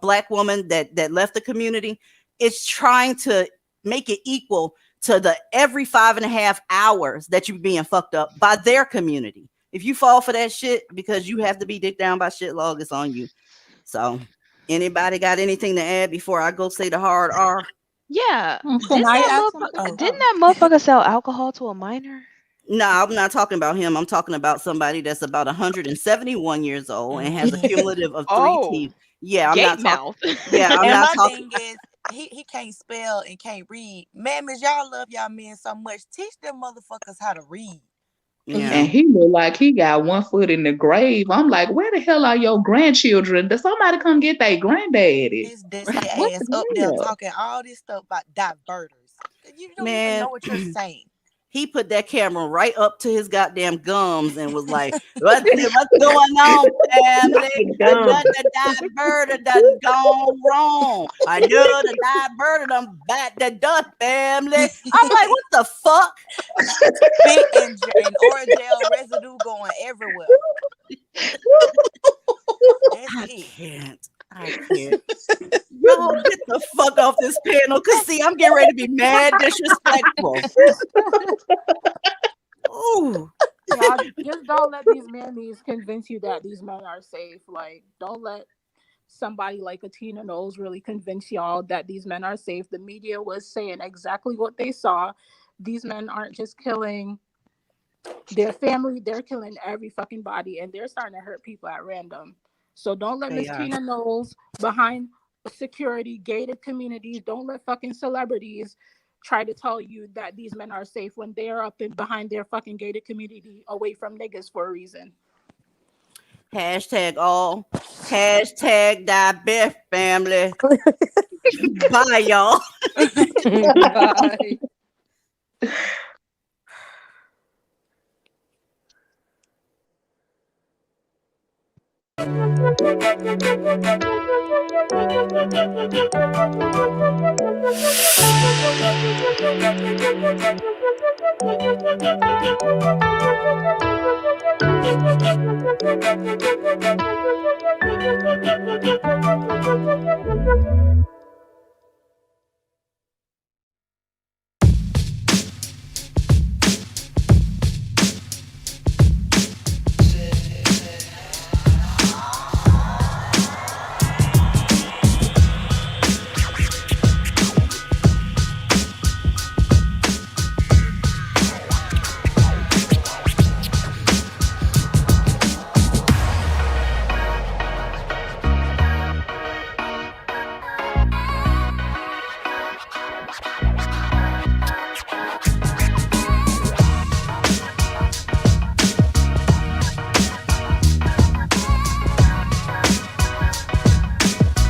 Black woman that left the community, it's trying to make it equal to the every 5.5 hours that you're being fucked up by their community. If you fall for that shit because you have to be dicked down by shit log, it's on you. So anybody got anything to add before I go say the hard R? Yeah. Can I add something? Didn't that motherfucker sell alcohol to a minor? No, I'm not talking about him. I'm talking about somebody that's about 171 years old and has a cumulative of 3 teeth. Yeah, I'm not talking. Yeah, I'm And not my talking. thing is, he can't spell and can't read. Mammies, y'all love y'all men so much. Teach them motherfuckers how to read. And he look like he got one foot in the grave. I'm like, where the hell are your grandchildren? Does somebody come get their granddaddy? His dusty What ass the up there hell? talking all this stuff about diverters. You don't even Man, know what you're saying. he put that camera right up to his goddamn gums and was like, what's going on, family? Another diverter done gone wrong. Another diverter done bat the dust, family. I'm like, what the fuck? Spit and oil gel residue going everywhere. I can't. Y'all get the fuck off this panel, because see, I'm getting ready to be mad disrespectful. Ooh. Y'all just don't let these mammies convince you that these men are safe. Like, don't let somebody like a Tina Knowles really convince y'all that these men are safe. The media was saying exactly what they saw. These men aren't just killing their family, they're killing every fucking body, and they're starting to hurt people at random. So don't let They Miss are. Tina Knowles behind security, gated communities, don't let fucking celebrities try to tell you that these men are safe when they're up and behind their fucking gated community away from niggas for a reason. Hashtag all. Hashtag die family. Bye, y'all. Bye.